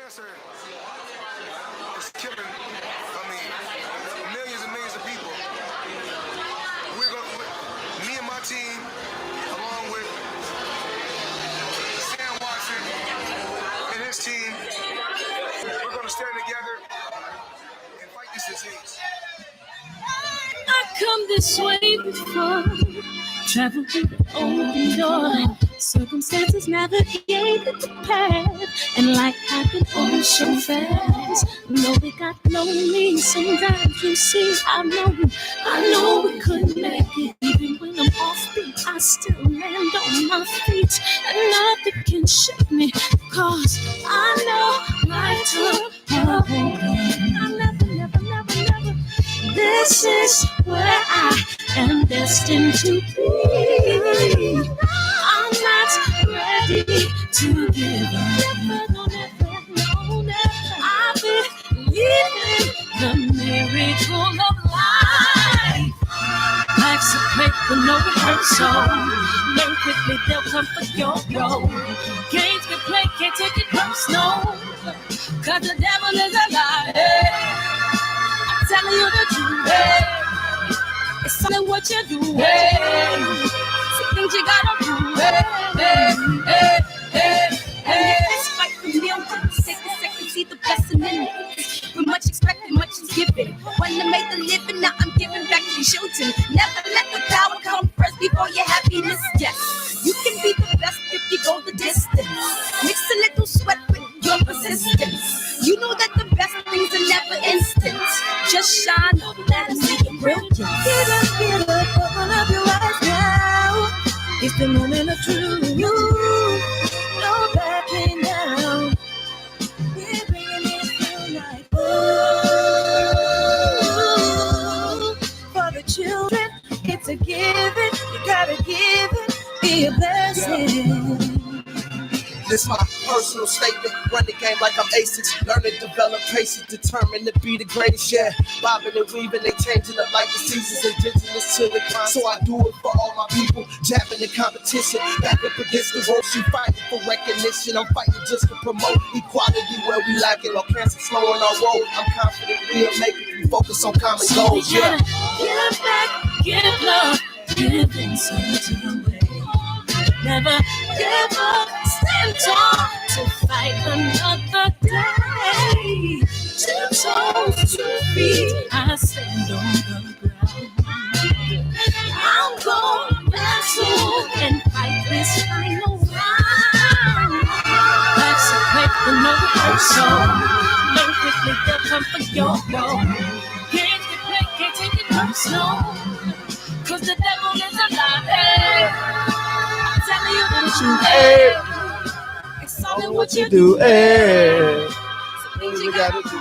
Cancer is killing, millions and millions of people. Me and my team, along with Sam Watson and his team, we're going to stand together and fight this disease. I come this way before, traveled through the open door. Circumstances navigated the path, and like happened all so fast. No, they got no me. Sometimes you see, I know we couldn't make it. Even when I'm offbeat, I still land on my feet, and nothing can shake me. Cause I know my time. Never. This is where I am destined to be. I'm not ready to give up. Never. I believe in the miracle of life. Life's a play for no rehearsal. Learn quickly, they'll come for your role. Games can play, can't take it personal. Cause the devil is a liar. I'm telling you the truth. It's only what you do. Some things you gotta do. It's fight for millions. Take a second, see the blessing in it. With much expected, much is given. When I made the living, now I'm giving back to children. Never let the power come first before your happiness. Yes, you can be the best if you go the distance. Mix a little sweat with your persistence. You know that the best things are never instant. Just shine, let them see your brilliance. Get up, open up your eyes now. It's the moment of truth. No backing down. We're bringing it tonight. For the children, it's a given. You gotta give it, be a blessing. This my personal statement. Run the game like I'm ASICs. Learn and develop patience, determined to be the greatest. Yeah, bobbing and weaving, they changing up like the seasons. Indigenous to the grind, so I do it for all my people. Jabbing the competition, back up against the ropes. You fighting for recognition. I'm fighting just to promote equality where we lacking. Or cancer slowing our road. I'm confident we'll make it. We focus on common goals. Yeah. Give back, give love, giving something away. Never give up, stand tall to fight another day. 2 toes, 2 feet, I stand on the ground. I'm going wrestle and fight this final round. Life's a play for no rehearsal. Learn quickly, they'll come for your role. Games we play, can't take it personal. Cause the devil is a liar. Telling you the truth, it's only what you do, Some things you gotta do,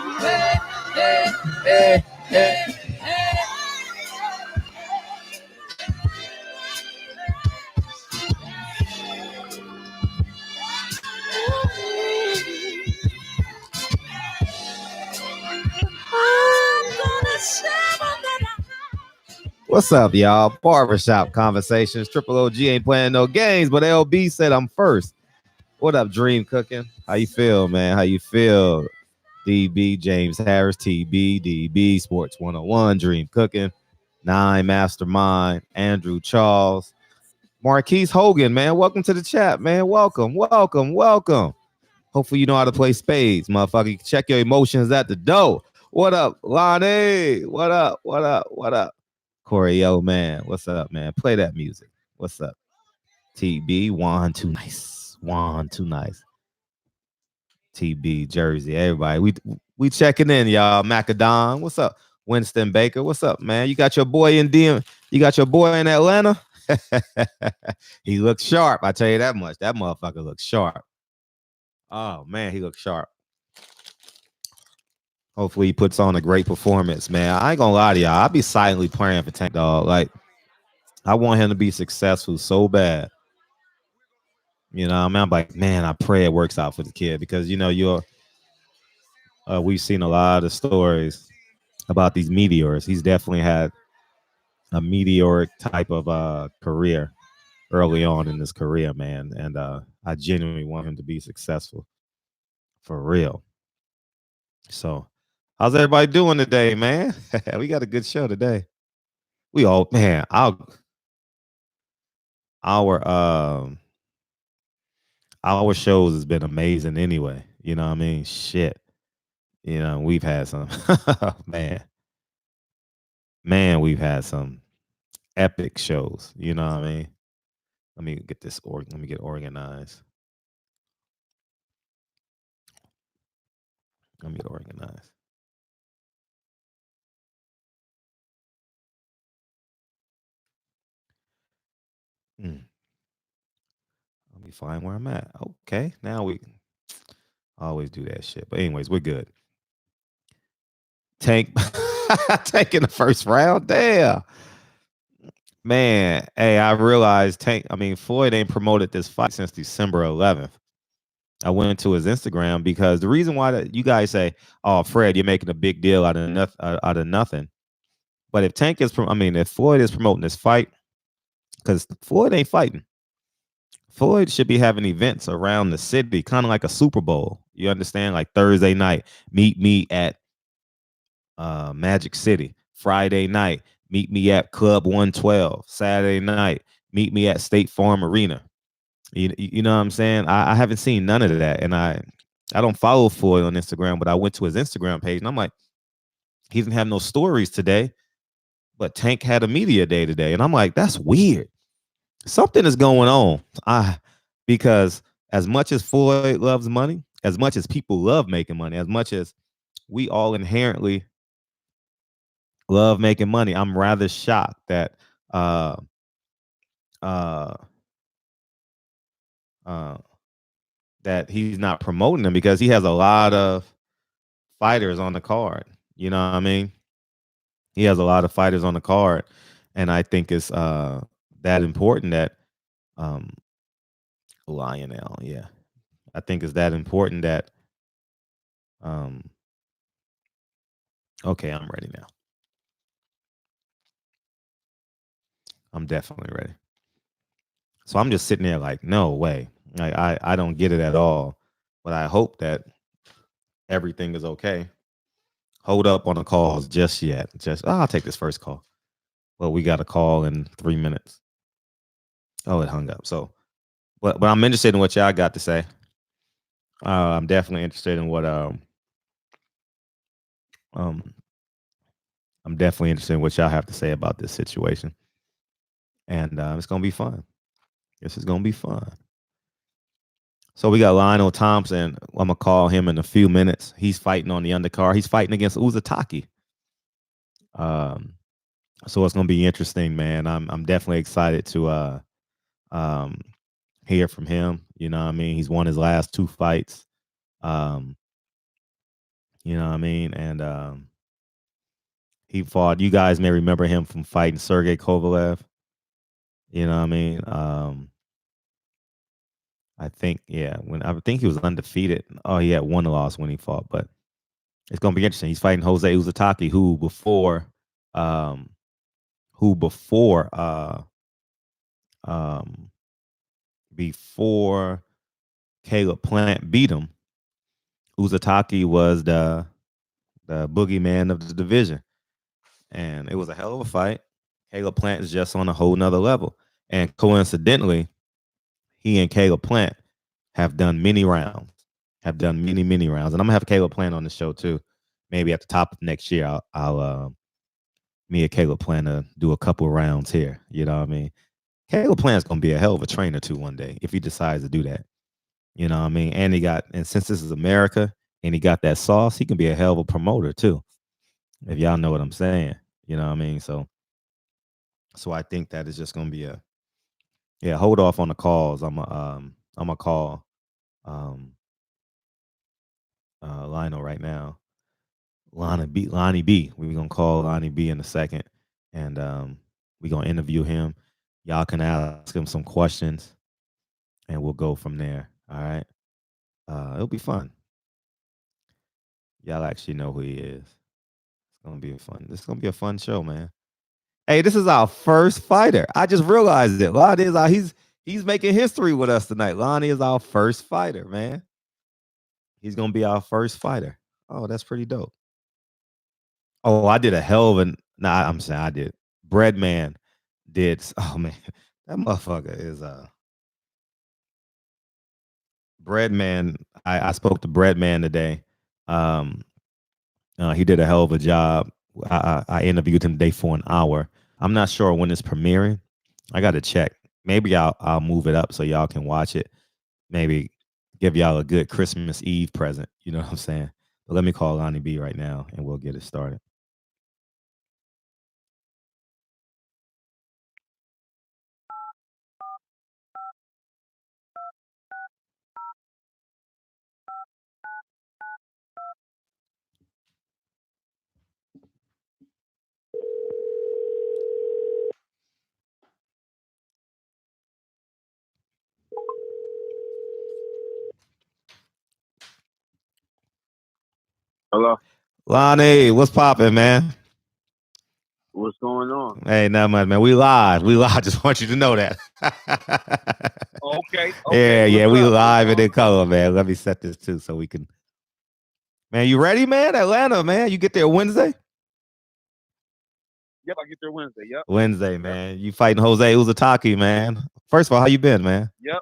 What's up, y'all? Barbershop Conversations. Triple OG ain't playing no games, but LB said I'm first. What up, Dream Cooking? How you feel, man? How you feel? DB, James Harris, TB, DB, Sports 101, Dream Cooking, 9 Mastermind, Andrew Charles, Marquise Hogan, man. Welcome to the chat, man. Welcome. Hopefully you know how to play spades, motherfucker. You can check your emotions at the door. What up, Lonnie? What up? Corey, yo, man. What's up, man? Play that music. What's up? TB, Juan, too nice. TB, Jersey, everybody. We checking in, y'all. Macadon, what's up? Winston Baker, what's up, man? You got your boy in DM. You got your boy in Atlanta? He looks sharp. I tell you that much. That motherfucker looks sharp. Oh, man, he looks sharp. Hopefully he puts on a great performance, man. I ain't gonna lie to y'all. I'll be silently praying for Tank Dog. Like, I want him to be successful so bad. You know, I mean, I'm like, man, I pray it works out for the kid because, you know, we've seen a lot of stories about these meteors. He's definitely had a meteoric type of career early on in his career, man. And I genuinely want him to be successful. For real. So, how's everybody doing today, man? We got a good show today. We all, man, our our shows has been amazing anyway. You know what I mean? Shit. You know, we've had some we've had some epic shows. You know what I mean? Let me get let me get organized. Let me get organized. Hmm. Let me find where I'm at. Okay, now we always do that shit. But anyways, we're good. Tank Tank in the first round. Damn. Man, hey, I realized Floyd ain't promoted this fight since December 11th. I went to his Instagram because the reason why you guys say, "Oh, Fred, you're making a big deal out of nothing." But if Floyd is promoting this fight, because Floyd ain't fighting. Floyd should be having events around the city, kind of like a Super Bowl. You understand? Like Thursday night, meet me at Magic City. Friday night, meet me at Club 112. Saturday night, meet me at State Farm Arena. You know what I'm saying? I haven't seen none of that, and I don't follow Floyd on Instagram, but I went to his Instagram page, and I'm like, he didn't have no stories today, but Tank had a media day today, and I'm like, that's weird. Something is going on. Because as much as Floyd loves money, as much as people love making money, as much as we all inherently love making money, I'm rather shocked that uh that he's not promoting them, because he has a lot of fighters on the card. You know what I mean? He has a lot of fighters on the card, and I think it's that important that Lionel, yeah. I think it's that important that okay, I'm ready now. I'm definitely ready. So I'm just sitting there like, no way. I don't get it at all. But I hope that everything is okay. Hold up on the calls just yet. I'll take this first call. Well, we got a call in 3 minutes. Oh, it hung up. So, but I'm interested in what y'all got to say. I'm definitely interested in what I'm definitely interested in what y'all have to say about this situation, and it's gonna be fun. This is gonna be fun. So we got Lionel Thompson. I'm gonna call him in a few minutes. He's fighting on the undercard. He's fighting against Uzataki. So it's gonna be interesting, man. I'm definitely excited to hear from him. You know what I mean? He's won his last 2 fights. You know what I mean? And he fought. You guys may remember him from fighting Sergey Kovalev. You know what I mean? I think he was undefeated. Oh, he had 1 loss when he fought, but it's gonna be interesting. He's fighting Jose Uzataki, who before Caleb Plant beat him, Uzataki was the boogeyman of the division, and it was a hell of a fight. Caleb Plant is just on a whole nother level, and coincidentally, he and Caleb Plant have done many rounds, many rounds, and I'm gonna have Caleb Plant on the show too. Maybe at the top of next year, I'll me and Caleb plan to do a couple rounds here. You know what I mean? Caleb Plant's gonna be a hell of a trainer too one day if he decides to do that. You know what I mean? And since this is America and he got that sauce, he can be a hell of a promoter too. If y'all know what I'm saying. You know what I mean? So I think that is just gonna be hold off on the calls. I'm gonna call Lionel right now. Lonnie B. We're gonna call Lonnie B in a second, and we're gonna interview him. Y'all can ask him some questions, and we'll go from there. All right. It'll be fun. Y'all actually know who he is. It's gonna be fun. This is gonna be a fun show, man. Hey, this is our first fighter. I just realized it. He's making history with us tonight. Lonnie is our first fighter, man. He's gonna be our first fighter. Oh, that's pretty dope. Oh, I did a hell of a. Nah, I'm saying I did. Breadman did. Oh man, that motherfucker is Breadman. I spoke to Breadman today. Um, he did a hell of a job. I interviewed him today for an hour. I'm not sure when it's premiering. I got to check. Maybe I'll move it up so y'all can watch it. Maybe give y'all a good Christmas Eve present. You know what I'm saying? But let me call Lonnie B right now and we'll get it started. Hello. Lonnie, what's popping, man? What's going on? Hey, not much, man. We live. We live. Just want you to know that. Okay. Yeah. We What's up? live and in color, man. Let me set this too so we can. Man, you ready, man? Atlanta, man. You get there Wednesday? Yep, I get there Wednesday. Yep. Wednesday, man. You fighting Jose Uzataki, man. First of all, how you been, man? Yep.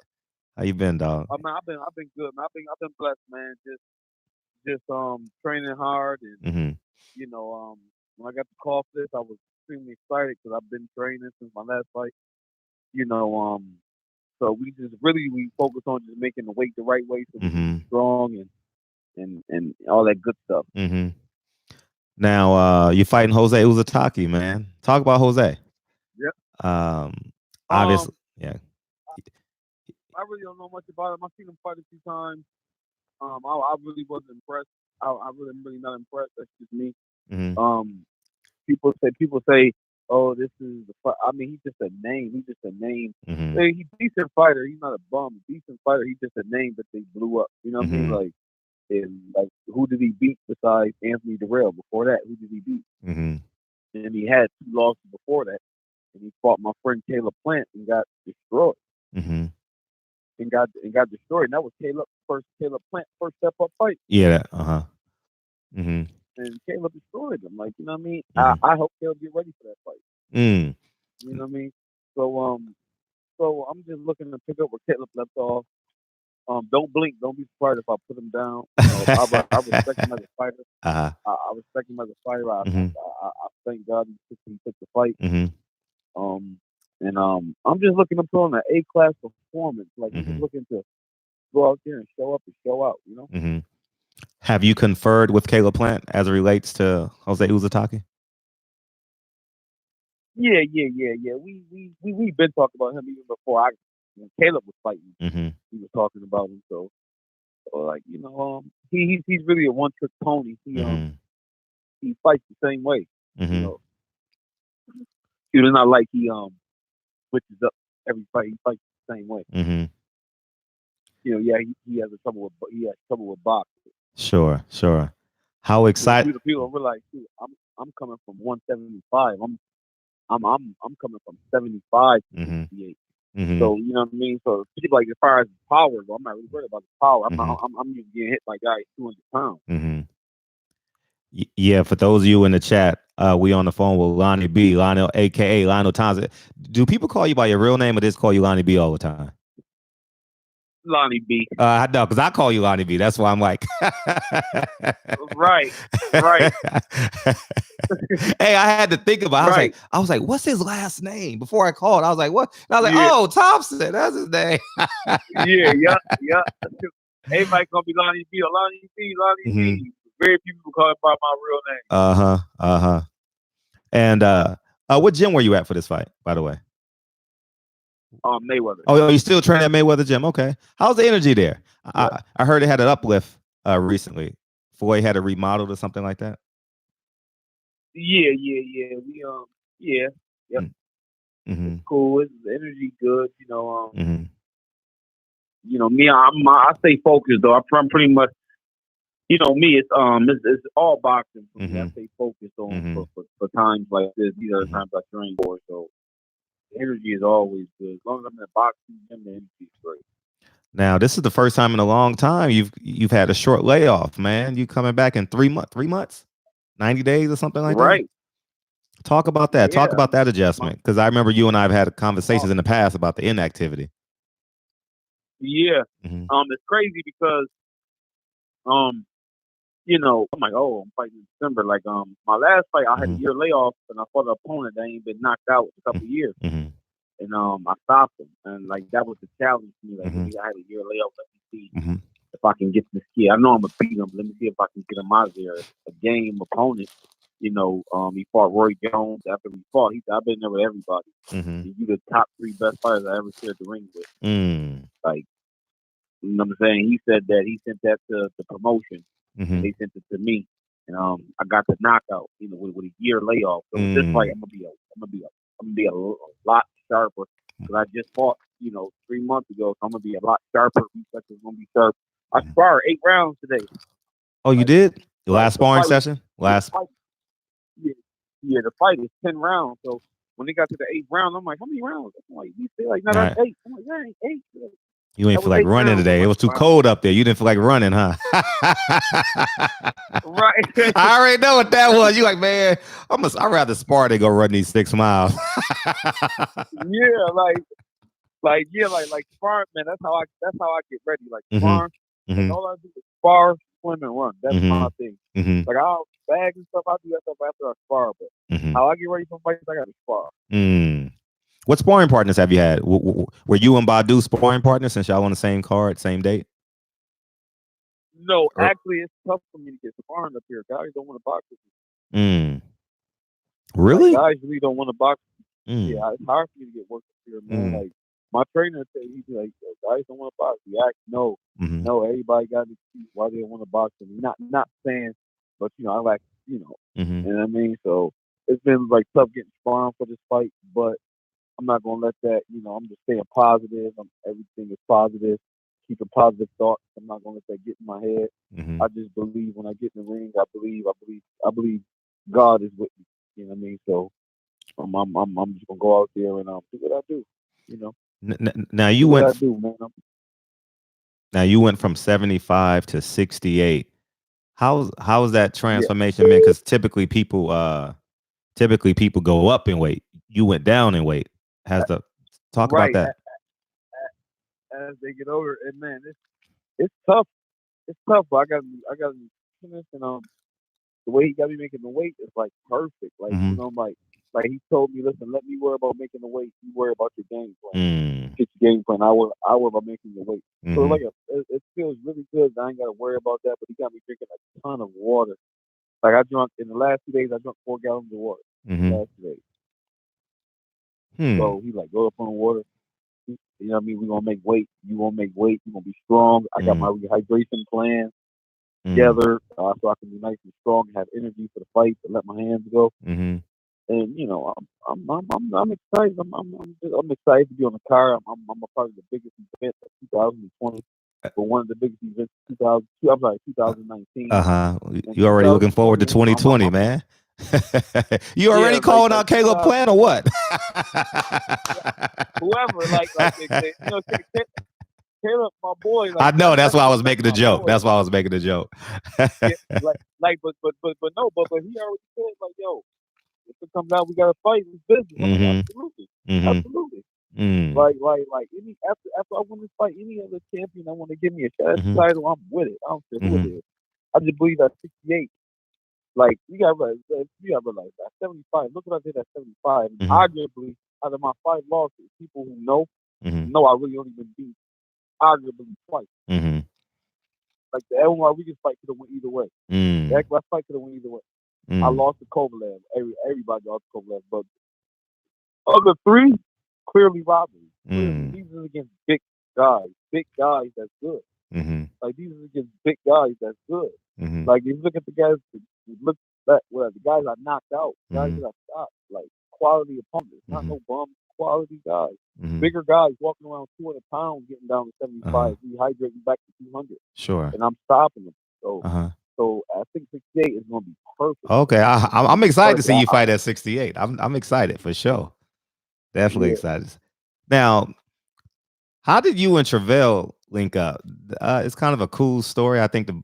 How you been, dog? Man, I've been good, man. I've been blessed, man. Just training hard, and you know, when I got the call for this, I was extremely excited because I've been training since my last fight. You know, so we focus on just making the weight the right way so we can be strong and all that good stuff. Now, you're fighting Jose Uzataki, man. Talk about Jose. Yep. Obviously, yeah. I really don't know much about him. I've seen him fight a few times. I really wasn't impressed. I'm really not impressed. That's just me. People say, oh, this is the fight. I mean, he's just a name. He's just a name. Hey, he's a decent fighter. He's not a bum. Decent fighter. He's just a name that they blew up. You know what I mean? Like, who did he beat besides Anthony Darrell? Before that, who did he beat? And he had 2 losses before that. And he fought my friend Caleb Plant and got destroyed. And got destroyed. And that was Caleb Plant first step up fight. Yeah. And Caleb destroyed him. Like, you know what I mean? I hope Caleb get ready for that fight. You know what I mean? So I'm just looking to pick up where Caleb left off. Don't blink. Don't be surprised if I put him down. You know, I respect him as a fighter. I respect him as a fighter. I thank God he took the fight. And I'm just looking to put on an A-class performance. Like, I'm just looking to go out there and show up and show out, you know? Have you conferred with Caleb Plant as it relates to Jose Uzataki? Yeah. We've been talking about him even before when Caleb was fighting. We were talking about him. So like, you know, he's really a one-trick pony. He fights the same way. You know, it's not like he switches up every fight. He fights the same way. You know, yeah, he has trouble with boxing. Sure. How excited? People realize too. I'm coming from 175. I'm coming from 75 to 68. So you know what I mean. So people like as far as power, I'm not really worried about the power. I'm just getting hit by guys 200 pounds. Yeah, for those of you in the chat, we on the phone with Lonnie B, Lionel, aka Lionel Townsend. Do people call you by your real name or just call you Lonnie B all the time? Lonnie B. I know, because I call you Lonnie B. That's why I'm like, right. Hey, I had to think about it. I was like, what's his last name? Before I called, I was like, what? And I was like, oh, Thompson, that's his name. yeah. Everybody gonna be Lonnie B or Lonnie B. Very few people call him by my real name. And what gym were you at for this fight, by the way? Mayweather. Oh, you still training at Mayweather gym? Okay. How's the energy there? Yeah. I heard it had an uplift recently. Floyd had a remodel or something like that. Yeah. It's cool. It's the energy good. You know. You know me. I stay focused though. I'm pretty much. You know me. It's all boxing for me. I stay focused on for times like this. These are the times I train for. So energy is always good. As long as I'm in a boxing gym, the energy is great. Now, this is the first time in a long time you've had a short layoff, man. You coming back in 3 months, 90 days or something like that. Talk about that. Yeah. Talk about that adjustment, because I remember you and I have had conversations in the past about the inactivity. Yeah. It's crazy because, you know, I'm like, oh, I'm fighting in December. Like, my last fight, I had a year layoff, and I fought an opponent that ain't been knocked out in a couple years. And I stopped him, and like that was the challenge for me. Like, I had a year layoff. Let me see if I can get this kid. I know I'm gonna beat him. Let me see if I can get him out of there. A game opponent. You know, he fought Roy Jones. After we fought, he said, "I've been there with everybody. You the top 3 best fighters I ever shared the ring with." Like, you know what I'm saying? He said that he sent that to the promotion. And they sent it to me, and I got the knockout. You know, with a year layoff. So this fight, I'm gonna be a lot sharper, because I just fought, you know, 3 months ago. So I'm gonna be a lot sharper. Reflexes gonna be sharp. I sparred 8 rounds today. Oh, you did? The last sparring session? Last. Yeah, the fight is 10 rounds. So when they got to the 8th round, I'm like, how many rounds? I'm like, you say like, no, that's 8. I'm like, that ain't 8. You ain't feel like running today. It was too cold up there. You didn't feel like running, huh? Right. I already know what that was. You like, man, I'd rather spar than go run these 6 miles. Yeah, like spar, man. That's how I get ready. Like spar, and all I do is spar, swim, and run. That's my thing. Like I'll bag and stuff. I do that stuff after I spar, but how I get ready for fights, I got to spar. What sparring partners have you had? Were you and Badu sparring partners since y'all on the same card, same date? No, actually, it's tough for me to get sparring up here. Guys don't want to box with me. Really? Like, guys really don't want to box. Yeah, it's hard for me to get work up here, man. Like my trainer said, he'd be like, guys don't want to box. We act no, everybody got an excuse why they don't want to box. And not saying, but you know, I like, you know, you know what I mean. So it's been like tough getting sparring for this fight, but I'm not gonna let that. You know, I'm just staying positive. Everything is positive. Keeping positive thoughts. I'm not gonna let that get in my head. I just believe when I get in the ring, I believe God is with me. You know what I mean? So I'm just gonna go out there and do what I do. You know. Now you went. Now you went from 75 to 68. How's that transformation, man? Because typically people go up in weight. You went down in weight. Talk about that. As they get older, and man, it's tough. It's tough. But I got nutritionist, and the way he got me making the weight is like perfect. Like you know, like he told me, listen, let me worry about making the weight. You worry about your game plan. Get your game plan. I worry about making the weight. So like it feels really good. I ain't got to worry about that. But he got me drinking a ton of water. Like I drank in the last 2 days. I drank 4 gallons of water. Last 2 days. So he like, go up on water. You know what I mean? We're gonna make weight. You gonna make weight. You're gonna be strong. I got my rehydration plan together, so I can be nice and strong and have energy for the fight to let my hands go. And you know, I'm excited. I'm excited to be on the car. I'm a part of the biggest event of 2020. But one of the biggest events 2019. You already looking forward to 2020, man. You already calling out Caleb Plant or what? Whoever, like you know, Caleb, my boy. Like, I know that's why I was making the joke. That's why I was making the joke. But he already said, like, yo, if it comes out, we gotta fight. It's business. Absolutely. Like any after I win this fight, any other champion I want to give me a shot at the title, I'm with it. I don't care who it is. I just believe at 68. Like you gotta realize at 75. Look what I did at 75. Arguably, out of my 5 losses, people who know I really only been beat arguably twice. Like the Errol Rodriguez fight could have went either way. The Eklas fight could have went either way. I lost to Kovalev. Everybody lost to Kovalev, but other 3 clearly robbery. These are against big guys that's good. Like these are against big guys that's good. Like if you look at the guys, the guys I knocked out, guys that I stopped, like quality opponents, not no bums, quality guys. Bigger guys walking around 200 pounds, getting down to 75, rehydrating back to 200. Sure. And I'm stopping them. So I think 68 is going to be perfect. Okay, I'm excited to see you fight at 68. I'm excited for sure. Definitely excited. Now, how did you and Travell link up. It's kind of a cool story. I think the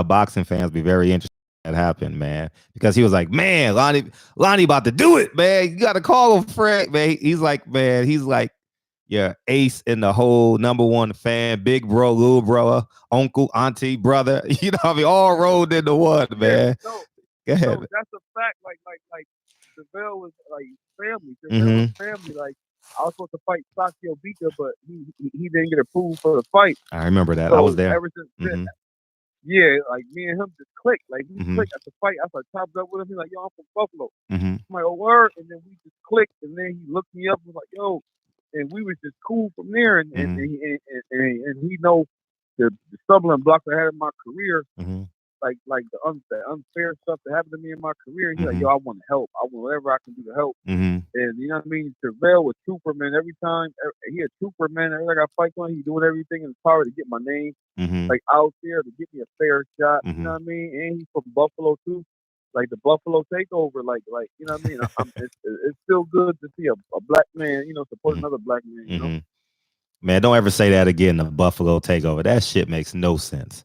boxing fans be very interested in that happened, man, because he was like, man, Lonnie about to do it, man. You got to call him Frank, man. He's like, yeah, ace in the whole #1 fan, big bro, little brother, uncle, auntie, brother. You know, I mean, all rolled into one, man. No, Go ahead. no, that's a fact. Like Seville was like family. Seville was family. Like I was supposed to fight Sakio Bika, but he didn't get approved for the fight. I remember that. So I was there. Ever since then, yeah, like me and him just clicked. Like we clicked at the fight. I started chopped up with him. He's like, yo, I'm from Buffalo. I'm like, oh, word. And then we just clicked. And then he looked me up and was like, yo. And we was just cool from there. And he knows the stumbling blocks I had in my career, like the unfair stuff that happened to me in my career. He's like, yo, I want to help. I want whatever I can do to help. And you know what I mean? Terrell was trooper, man. Every time he a trooper, man. Every time I got fight on, he doing everything in his power to get my name like out there to get me a fair shot. You know what I mean? And he's from Buffalo too. Like the Buffalo takeover, like you know what I mean. It's still good to see a black man, you know, support another black man. You know, man, don't ever say that again. The Buffalo takeover, that shit makes no sense.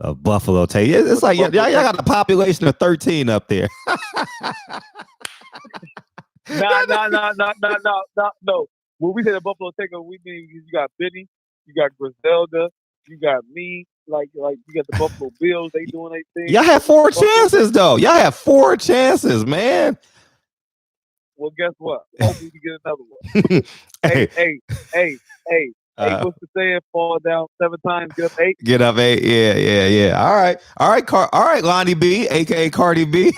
A Buffalo takeover, it's like y'all got a population of 13 up there. No. When we say the Buffalo takeover, we mean you got Benny, you got Griselda, you got me. Like you got the Buffalo Bills, they doing their thing. Y'all have 4 chances though. Y'all have 4 chances, man. Well, guess what? Hopefully we get another one. Hey, what's the saying? Fall down 7 times, get up 8. Get up 8. Yeah. All right, Lonnie B, aka Cardi B.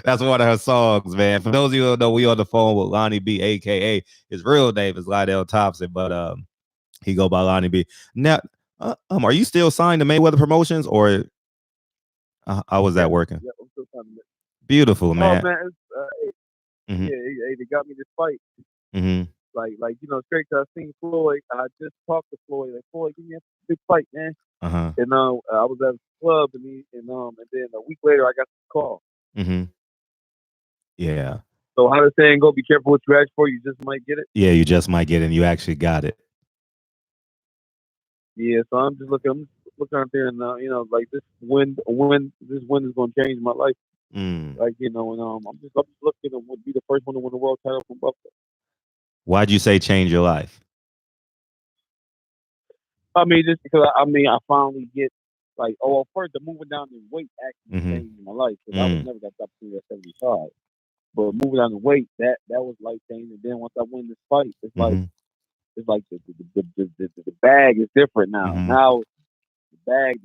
That's one of her songs, man. For those of you who don't know, we on the phone with Lonnie B, aka his real name is Lydell Thompson, but he go by Lonnie B. Now, are you still signed to Mayweather Promotions, or how was that working? Yeah, I'm still signed to. Beautiful, man. Oh man, they got me this fight. Like you know, straight to I seen Floyd. I just talked to Floyd. Like, Floyd, give me a big fight, man. And I was at the club, and then a week later, I got the call. Yeah. So how the saying go? Be careful what you ask for. You just might get it. Yeah, you just might get it. And you actually got it. Yeah. So I'm just looking out there, and you know, like this win is going to change my life. Like, you know, and I'm just looking to be the first one to win the world title from Buffalo. Why'd you say change your life? I mean, just because I finally get like, first the moving down in weight actually changed my life, because I was never got the opportunity at 75. But moving down in weight, that was life changing. And then once I win this fight, it's like the bag is different now. Now the bag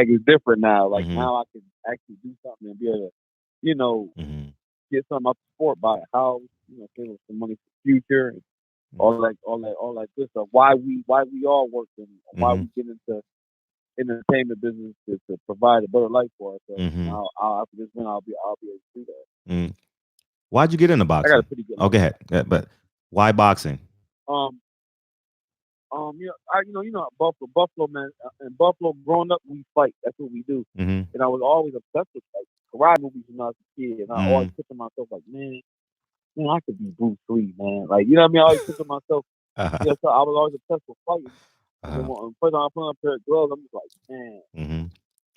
is different now. Like now I can actually do something and be able to, you know, get something up the sport, buy a house, you know, save some money for the future, and all that good stuff. Why we all work, and why we get into entertainment business to provide a better life for us. So now after this win, I'll be able to do that. Why'd you get into boxing? I got a pretty good. Go ahead, but why boxing? You know, Buffalo, man, and Buffalo. Growing up, we fight. That's what we do. And I was always obsessed with like karate movies when I was a kid, and I always pictured myself like, man, I could be Bruce Lee, man. Like, you know what I mean? I always pictured myself. You know, so I was always obsessed with fighting. And when first time I put on a pair of gloves, I'm just like, man,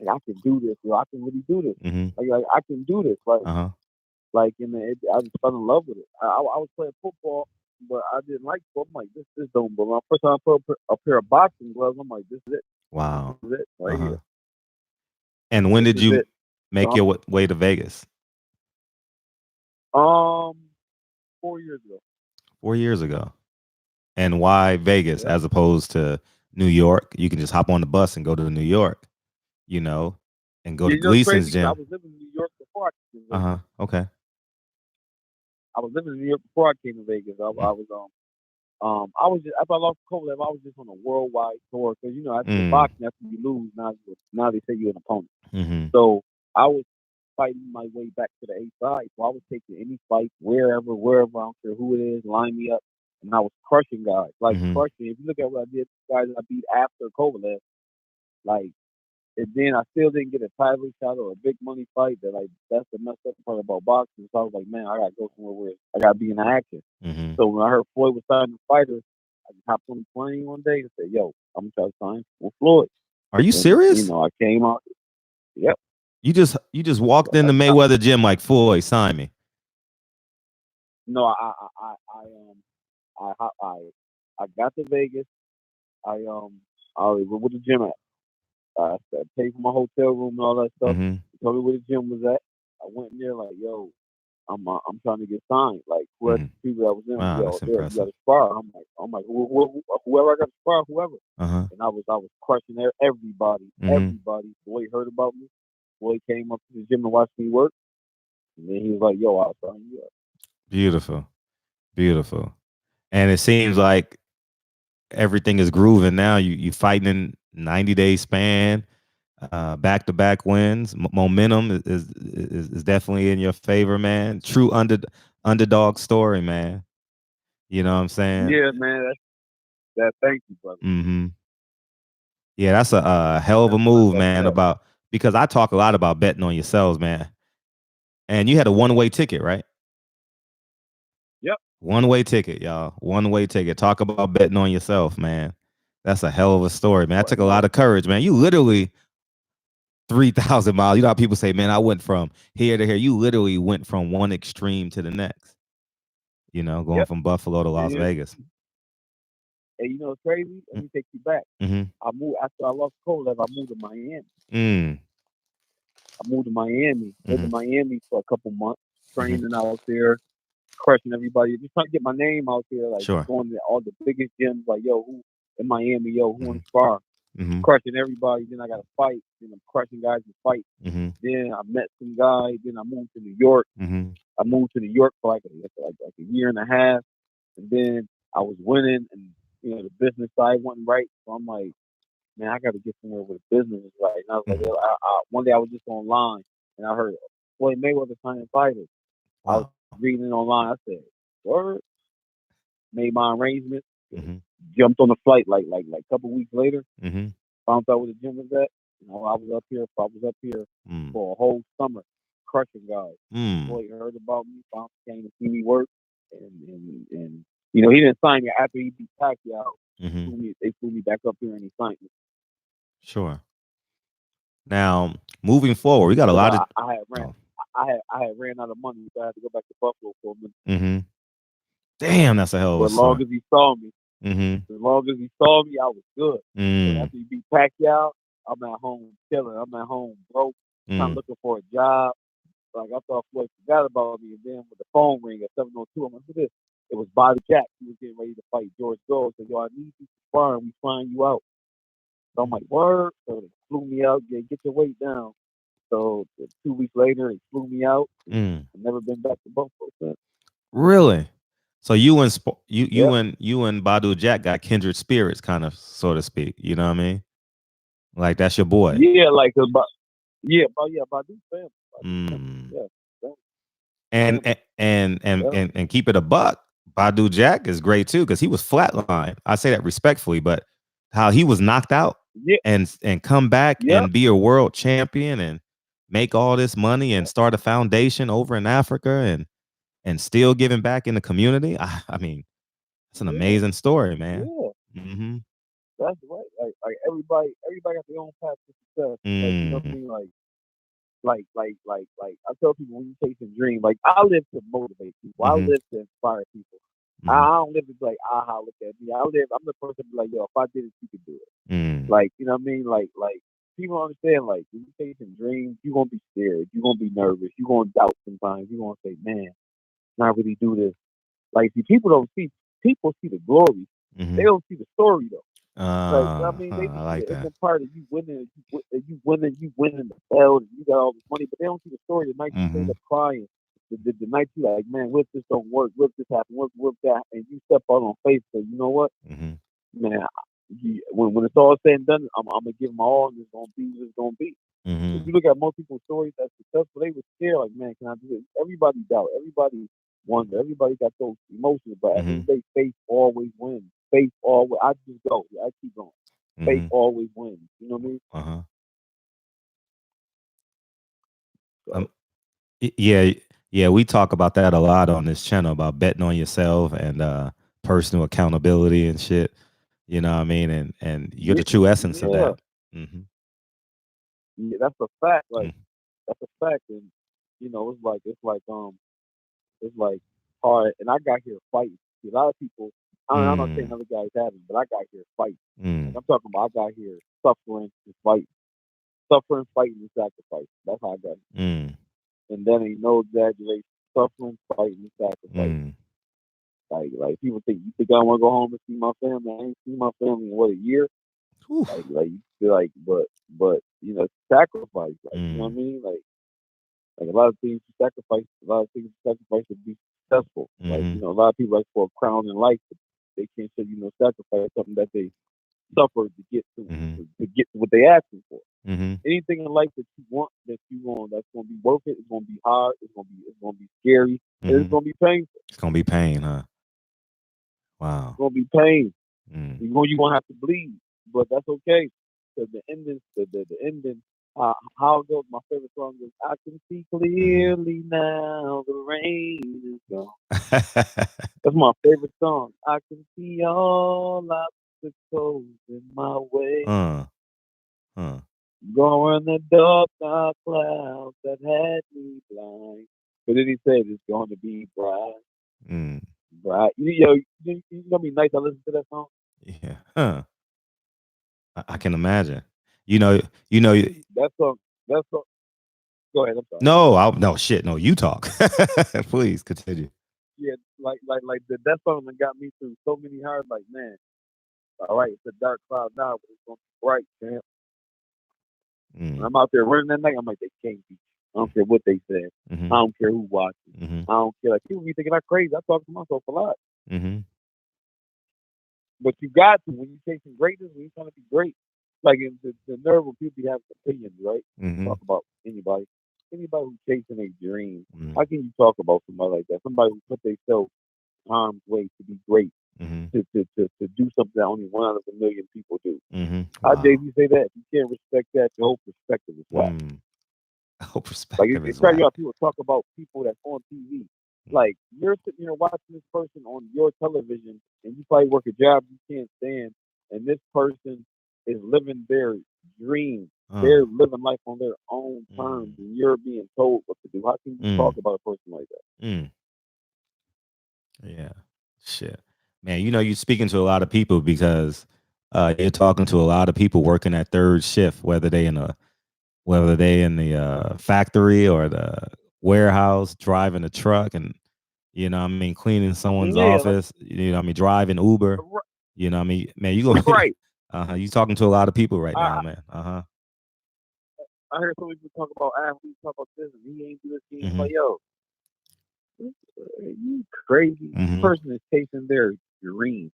like, I can do this. I can really do this. Like I can do this. Like, I just fell in love with it. I was playing football, but I didn't like football. I'm like, this don't belong. First time I put a pair of boxing gloves, I'm like, this is it. Wow. This is it right here. And when did you make your way to Vegas? 4 years ago. 4 years ago. And why Vegas as opposed to New York? You can just hop on the bus and go to New York, you know, and go to Gleason's gym. I was living in New York before I came to Vegas. Okay. I was living in New York before I came to Vegas. I was just, after I lost Kovalev, I was just on a worldwide tour, because you know, after the boxing, after you lose, now they say you're an opponent. So I was fighting my way back to the A side. So I was taking any fight wherever, I don't care who it is, line me up, and I was crushing guys, like crushing. If you look at what I did, guys I beat after Kovalev, like And then I still didn't get a title shot or a big money fight. That's the messed up part about boxing. So I was like, man, I gotta go somewhere where I gotta be in the action. Mm-hmm. So when I heard Floyd was signing fighters, I hopped on the plane one day and said, yo, I'm trying to sign with Floyd. Are you And, serious? I came out. Yep. You just walked in the Mayweather gym like Floyd, sign me. No, I got to Vegas. I was with the gym at. I paid for my hotel room and all that stuff. Mm-hmm. Told me where the gym was at. I went in there like, yo, I'm trying to get signed. Like whoever people that was in, wow, that's there, impressive. you got to spar. I'm like, whoever I got to spar, whoever. Uh-huh. And I was crushing everybody. Mm-hmm. Everybody. Boy heard about me. Boy came up to the gym and watched me work. And then he was like, yo, I'll sign you up. Beautiful. Beautiful. And it seems like everything is grooving now. You fighting in 90-day span, back-to-back wins. Momentum is definitely in your favor, man. True underdog story, man. You know what I'm saying? Yeah, man. Thank you, brother. Mm-hmm. Yeah, that's a hell of a move, man. Because I talk a lot about betting on yourselves, man. And you had a one-way ticket, right? Yep. One-way ticket, y'all. One-way ticket. Talk about betting on yourself, man. That's a hell of a story, man. That took a lot of courage, man. You literally 3,000 miles. You know how people say, man, I went from here to here. You literally went from one extreme to the next. You know, going from Buffalo to Las Vegas. And you know what's crazy? Let me take you back. Mm-hmm. I moved after I lost Kovalev. I moved to Miami. I moved to Miami. Lived in Miami for a couple months, training out there, crushing everybody. Just trying to get my name out there, like going to all the biggest gyms. Like, yo, who in Miami? Yo, who in spar? Crushing everybody. Then I got to fight. Then I'm crushing guys to fight. Then I met some guy. Then I moved to New York. I moved to New York for like a year and a half, and then I was winning, and the business side wasn't right. So I'm like, man, I got to get somewhere where the business is right. And I was like, one day I was just online, and I heard Floyd Mayweather signing fighters. Wow. I was reading it online. I said, word. Made my arrangements. Jumped on the flight like a couple weeks later. Found out where the gym was at. I was up here for a whole summer, crushing guys. Floyd heard about me, came to see me work, and he didn't sign me after he beat Pacquiao. They flew me back up here and he signed me. Sure. Now, moving forward, we got a lot of. I had ran out of money, so I had to go back to Buffalo for a minute. Damn, that's a hell of a story. As long as he saw me, I was good. But after he beat Pacquiao, I'm at home chilling. I'm at home broke. I'm looking for a job. Like I thought Floyd forgot about me, and then with the phone ring at 7:02, I'm like, "What's this?" It was Bobby Jack. He was getting ready to fight George Gold. So, yo, I need you to spar, and we flying you out. So I'm like, word. So they flew me out. Get your weight down. So 2 weeks later, they flew me out. I've never been back to Buffalo since. Really? So you and Badu Jack got kindred spirits, kind of, so to speak. You know what I mean? Like that's your boy. Yeah, like Badu family. And keep it a buck. Badu Jack is great too because he was flatlined. I say that respectfully, but how he was knocked out and come back and be a world champion and make all this money and start a foundation over in Africa and still giving back in the community. I mean, it's an amazing story, man. Yeah. That's right. Like everybody got their own path to success. Like, you know what I mean? Like I tell people when you chase a dream, like I live to motivate people. I live to inspire people. I don't live to be like, look at me. I'm the person to be like, yo, if I did it, you could do it. Like, you know what I mean? Like people understand, like, when you chasing dreams, you're gonna be scared, you're gonna be nervous, you're gonna doubt sometimes, you're gonna say, man, not really do this. Like, see, people see the glory. They don't see the story though. Like, you know what I mean, they like that. It's a part of you winning, you winning the belt, and you got all this money, but they don't see the story. The night you stayed up crying, the night you like, man, what if this don't work? What if this happen? What if that? And you step out on faith, so you know what, man, when it's all said and done, I'm gonna give them all, and it's gonna be what it's gonna be. If you look at most people's stories that's successful, they were scared, like, man, can I do this? Everybody doubt, everybody wonder, everybody got those emotions, but at the end of the day, faith always wins. Faith always. I just go. I keep going. Faith always wins. You know what I mean? Yeah, we talk about that a lot on this channel about betting on yourself and personal accountability and shit. You know what I mean? And you're the true essence of that. Mm-hmm. Yeah, that's a fact. Like that's a fact, and it's like hard. And I got here fighting. See, a lot of people. I'm not saying other guys haven't, but I got here fighting. Like I'm talking about, I got here suffering and fighting, fighting, and sacrifice. That's how I got here. And then ain't no exaggeration. Suffering, fighting, and sacrifice. Like people think you think I want to go home and see my family. I ain't seen my family in what, a year. Like you feel like, but sacrifice. Like you know what I mean? Like a lot of things you sacrifice. A lot of things you sacrifice to be successful. Like a lot of people like for a crown in life, but they can't say sacrifice something that they suffered to get to what they asking for. Anything in life that you want, that's gonna be worth it. It's gonna be hard. It's gonna be scary. And it's gonna be painful. It's gonna be pain, huh? Wow. It's gonna be pain. You're gonna have to bleed, but that's okay. Because the ending, the ending. How it goes? My favorite song is "I Can See Clearly Now the Rain Is Gone." That's my favorite song. I can see all obstacles in my way. Going the dark clouds that had me blind. But then he said it's going to be bright. Bright. You know how many nights I listen to that song? Yeah. Huh. I can imagine. You know that song. Go ahead. I'm sorry. No, shit. No, you talk. Please continue. Yeah, like that song that got me through so many hard. Like, man, all right, it's a dark cloud now, but it's gonna be bright, man. When I'm out there running that night, I'm like, they can't beat you. I don't care what they said. I don't care who watches. I don't care. Like, people be thinking I'm crazy. I talk to myself a lot. But you got to, when you're chasing greatness, when you're trying to be great, like the nerve when people be having opinions, right? Talk about anybody who's chasing a dream. How can you talk about somebody like that? Somebody who put themselves harm's way to be great, to do something that only 1 out of a million people do. How dare you say that? If you can't respect that, the whole perspective is whack. Whole perspective is whack. Like, people talk about people that's on TV. Like, you're sitting here watching this person on your television, and you probably work a job you can't stand, and this person is living their dream. They're living life on their own terms, and you're being told what to do. How can you talk about a person like that? Yeah. Shit. Man, you're speaking to a lot of people because you're talking to a lot of people working at third shift, whether they in the factory or the warehouse, driving a truck, and cleaning someone's office, driving Uber. Man, you go right. You talking to a lot of people right now, man. I heard some people talk about athletes, talk about this, and he ain't do this. He's like, yo, you crazy. This person is chasing their dream.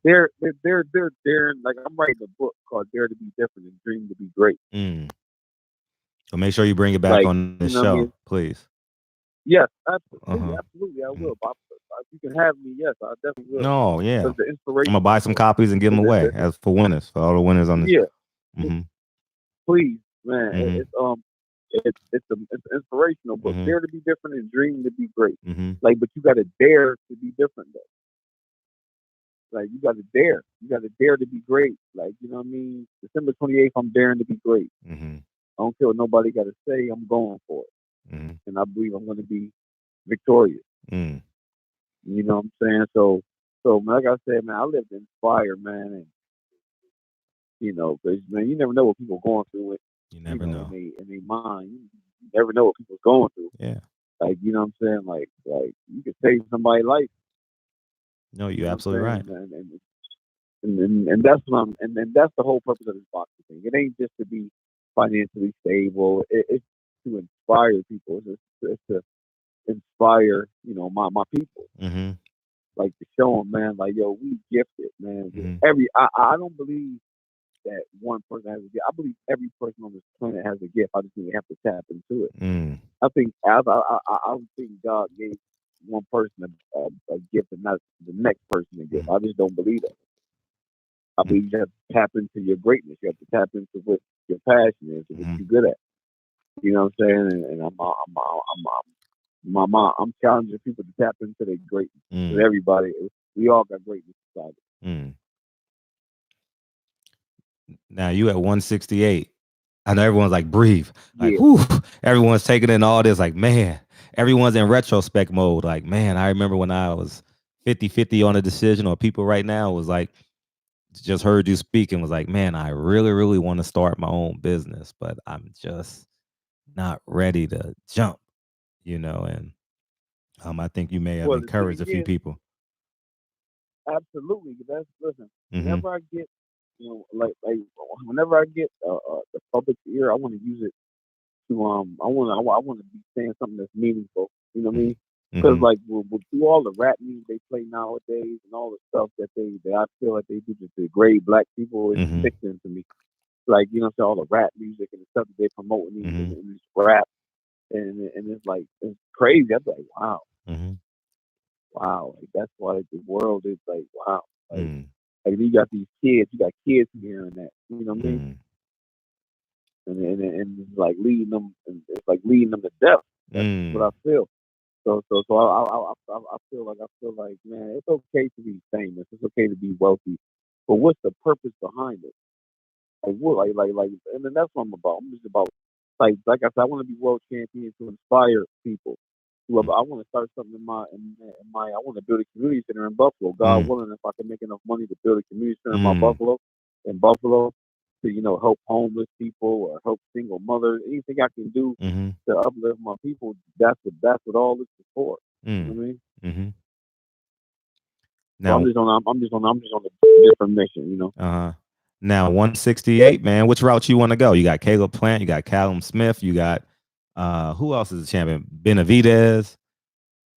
They're like, I'm writing a book called Dare to Be Different and Dream to Be Great. So make sure you bring it back on the show, please. Yes, absolutely, I will. If you can have me, yes, I definitely will. No, yeah. The inspiration. I'm gonna buy some copies and give them away as for winners, for all the winners on this. Yeah. Please, man. It's an inspirational book. Dare to be different and dream to be great. Like, but you got to dare to be different, though. Like, you got to dare. You got to dare to be great. Like, you know what I mean? December 28th, I'm daring to be great. I don't care what nobody got to say. I'm going for it. And I believe I'm going to be victorious. You know what I'm saying? So like I said, man, I live to inspire, man. And, because, man, you never know what people are going through with. You never know. In their mind. You never know what people's going through. Yeah. Like, you know what I'm saying? Like you could save somebody's life. No, you're absolutely right. And that's what and that's the whole purpose of this boxing thing. It ain't just to be financially stable. It's to inspire people. It's to inspire, my people. Like, to show them, man, like, yo, we gifted, man. I don't believe that one person has a gift. I believe every person on this planet has a gift. I just think we have to tap into it. I think I think God gave one person a gift and not the next person a gift. I just don't believe that. I believe you have to tap into your greatness. You have to tap into what your passion is and what you're good at. You know what I'm saying? And I'm challenging people to tap into their greatness. With everybody, we all got greatness inside. Now you at 168. I know everyone's like, breathe. Like, Yeah. whew. Everyone's taking in all this. Like, man, everyone's in retrospect mode. Like, man, I remember when I was 50-50 on a decision, or people right now was like, just heard you speak and was like, man, I really, really want to start my own business, but I'm just not ready to jump, and I think you may have Well, the thing encouraged a few is, people. absolutely. Listen. Whenever I get, like whenever I get the public ear, I want to use it to I want to be saying something that's meaningful. You know what I mean? Because like with through all the rap music they play nowadays and all the stuff that I feel like they do to degrade black people is sickening to me. Like all the rap music and the stuff that they promoting in this rap and it's like it's crazy. I'm like, wow, wow, like that's why the world is like, wow, like you got these kids, you got kids hearing that, you know what I mean? And it's like leading them, and it's like leading them to death. That's what I feel. So I feel like man, it's okay to be famous, it's okay to be wealthy, but what's the purpose behind it? Like what, and then that's what I'm about. I'm just about like I said, I want to be world champion to inspire people. I want to start something in my I want to build a community center in Buffalo. God willing, if I can make enough money to build a community center in Buffalo, to help homeless people or help single mothers, anything I can do to uplift my people. That's what all this is for. You know what I mean? Now, so I'm just on a different mission. Now 168, man. Which route you want to go? You got Caleb Plant, you got Callum Smith, you got who else is the champion? Benavidez.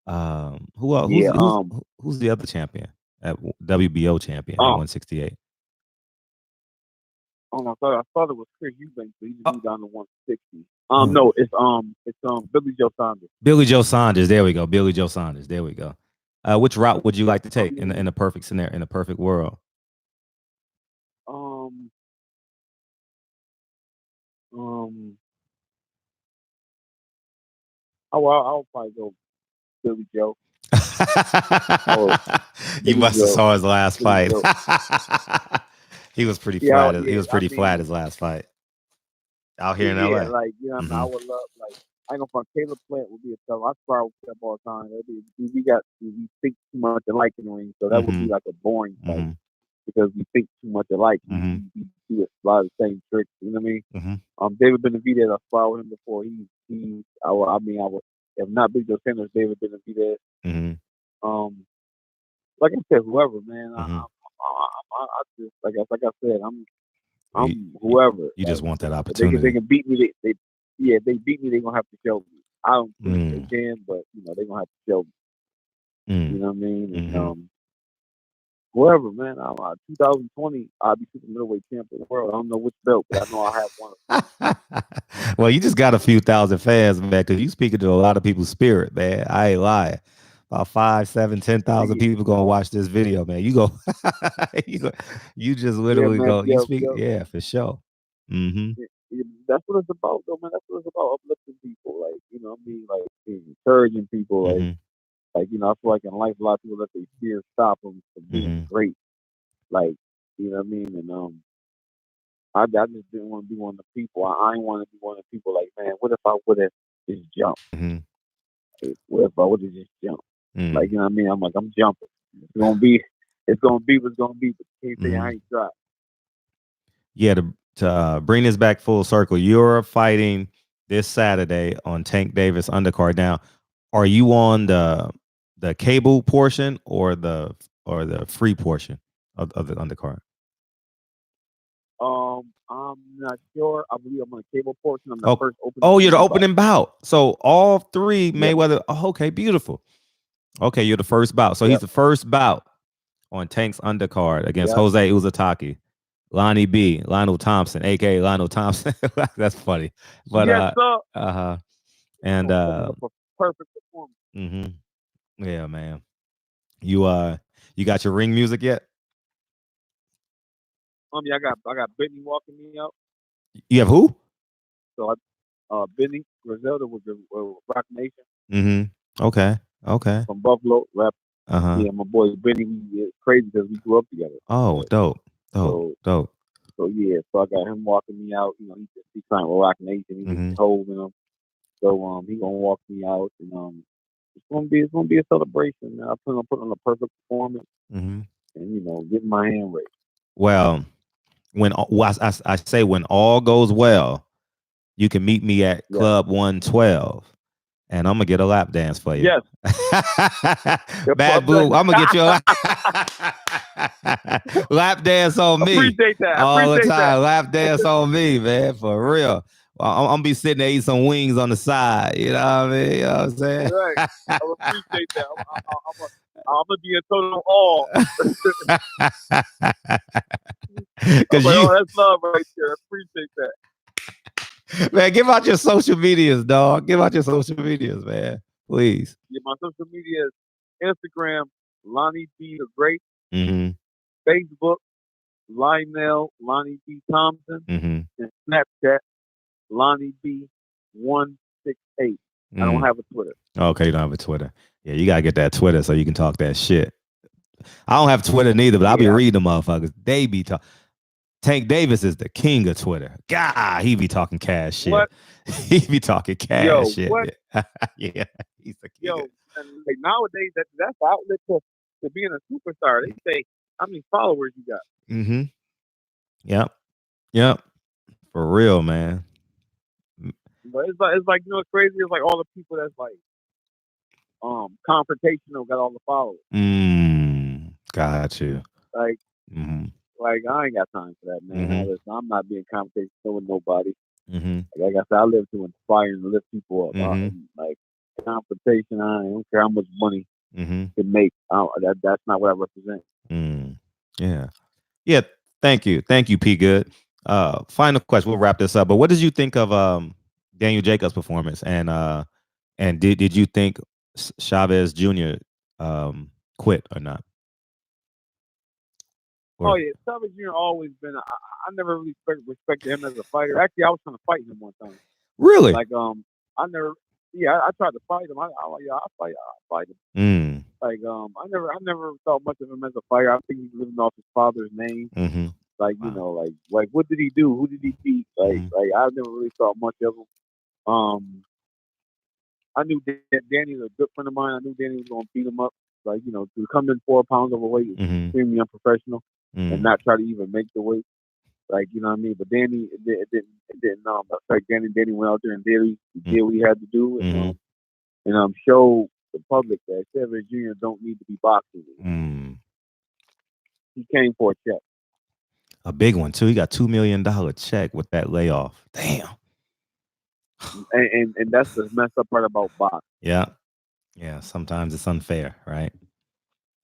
Who else? Yeah. Who's the other champion at WBO champion at 168? I thought it was Chris Eubanks, but he just moved down to 160. No, it's Billy Joe Saunders. Billy Joe Saunders. There we go. Billy Joe Saunders. There we go. Which route would you like to take in a perfect scenario, in a perfect world? I'll probably go Billy Joe. You must have saw his last fight. He was pretty flat. He was pretty flat his last fight out here in LA. Yeah, like I would love I ain't gonna front. Caleb Plant would be a tough. I spar with him all the time. We think too much alike in the ring, so that would be like a boring fight because we think too much alike. We do a lot of the same tricks. You know what I mean? David Benavidez, I sparred with him before. I would. If not Big Joe Sanders, David Benavidez. Like I said, whoever, man. I just like I said, I'm whoever. You just want that opportunity. They can beat me. If they beat me, they're gonna have to show me. I don't think they can, but they're gonna have to show me. You know what I mean? And, whoever, man. 2020, I'll be super middleweight champion of the world. I don't know which belt, but I know I have one. Well, you just got a few thousand fans, man, because you speaking to a lot of people's spirit, man. I ain't lying. About 5, 7, 10,000 people gonna watch this video, man. You go, you just literally go. You speak, yeah, for sure. That's what it's about, though, man. That's what it's about, uplifting people, like what I mean, like encouraging people, like I feel like in life, a lot of people let their fears stop them from being great, like what I mean, and I just didn't want to be one of the people. I didn't want to be one of the people like, man, what if I would have just jumped? What if I would have just jumped? Like, what I mean? I'm like, I'm jumping. It's gonna be what's gonna be, but can't say I ain't tried. Yeah, to bring this back full circle, you're fighting this Saturday on Tank Davis undercard. Now, are you on the cable portion or the free portion of the undercard? I'm not sure. I believe I'm on the cable portion. I'm the first opening. Oh, you're the opening bout. So all three Mayweather. Oh, okay, beautiful. Okay, you're the first bout. So he's the first bout on Tank's undercard against Jose Uzataki. Lonnie B, Lionel Thompson, aka Lionel Thompson. That's funny. But and perfect performance. Yeah, man. You got your ring music yet? Yeah, I got Brittany walking me out. You have who? So Benny Griselda was the Rock Nation. Mm-hmm. Okay. From Buffalo, rap. Uh-huh. Yeah, my boy Benny, it's crazy because we grew up together. Oh, dope. So yeah, so I got him walking me out. You know, he signed with Rock Nation. He was holding him. So he gonna walk me out, and it's gonna be a celebration. Man. I'm gonna put on a perfect performance, and get my hand raised. Well, I say when all goes well, you can meet me at Club 112. And I'm gonna get a lap dance for you. Yes. Bad Blue, I'm gonna get you a lap dance on me. Appreciate that. All the time. Lap dance on me, man. For real. I'm gonna be sitting there eating some wings on the side. You know what I mean? You know what I'm saying? Right. I appreciate that. I'm gonna be in total awe. Because that's love right there. I appreciate that. Man, give out your social medias, dog. Give out your social medias, man. Please. Yeah, my social media is Instagram, Lonnie B the Great. Mm-hmm. Facebook, Lionel Lonnie B Thompson. Mm-hmm. And Snapchat, Lonnie B 168. I don't have a Twitter. Okay, you don't have a Twitter. Yeah, you gotta get that Twitter so you can talk that shit. I don't have Twitter neither, but I'll be reading the motherfuckers. They be talking. Tank Davis is the king of Twitter. God, he be talking cash shit. What? He be talking cash shit. What? Yeah, he's the king. And like nowadays, that's the outlet to being a superstar. They say how many followers you got. Mm-hmm. Yep. For real, man. But it's like you know what's crazy? It's like all the people that's like confrontational got all the followers. Got you. Like like I ain't got time for that, man. I'm not being confrontational with nobody. Like I said, I live to inspire and lift people up. Like confrontation, I don't care how much money to make. That's not what I represent. Yeah. Thank you, P. Good. Final question. We'll wrap this up. But what did you think of Daniel Jacobs' performance? And did you think Chavez Jr. Quit or not? Oh yeah, Chavez Jr. always been. I never really respected him as a fighter. Actually, I was trying to fight him one time. Really? Like I never. Yeah, I tried to fight him. I fight him. Like I never thought much of him as a fighter. I think he's living off his father's name. Like you know, like what did he do? Who did he beat? Like I never really thought much of him. I knew Danny was a good friend of mine. I knew Danny was going to beat him up. Like you know, to come in 4 pounds overweight is extremely unprofessional, and not try to even make the weight. Like you know what I mean. But Danny, it didn't affect Danny. Danny went out there and did what he had to do, and show the public that Chavez Jr. don't need to be boxing. He came for a check. A big one too. He got $2 million check with that layoff. Damn. And that's the messed up part about boxing. Yeah. Sometimes it's unfair, right?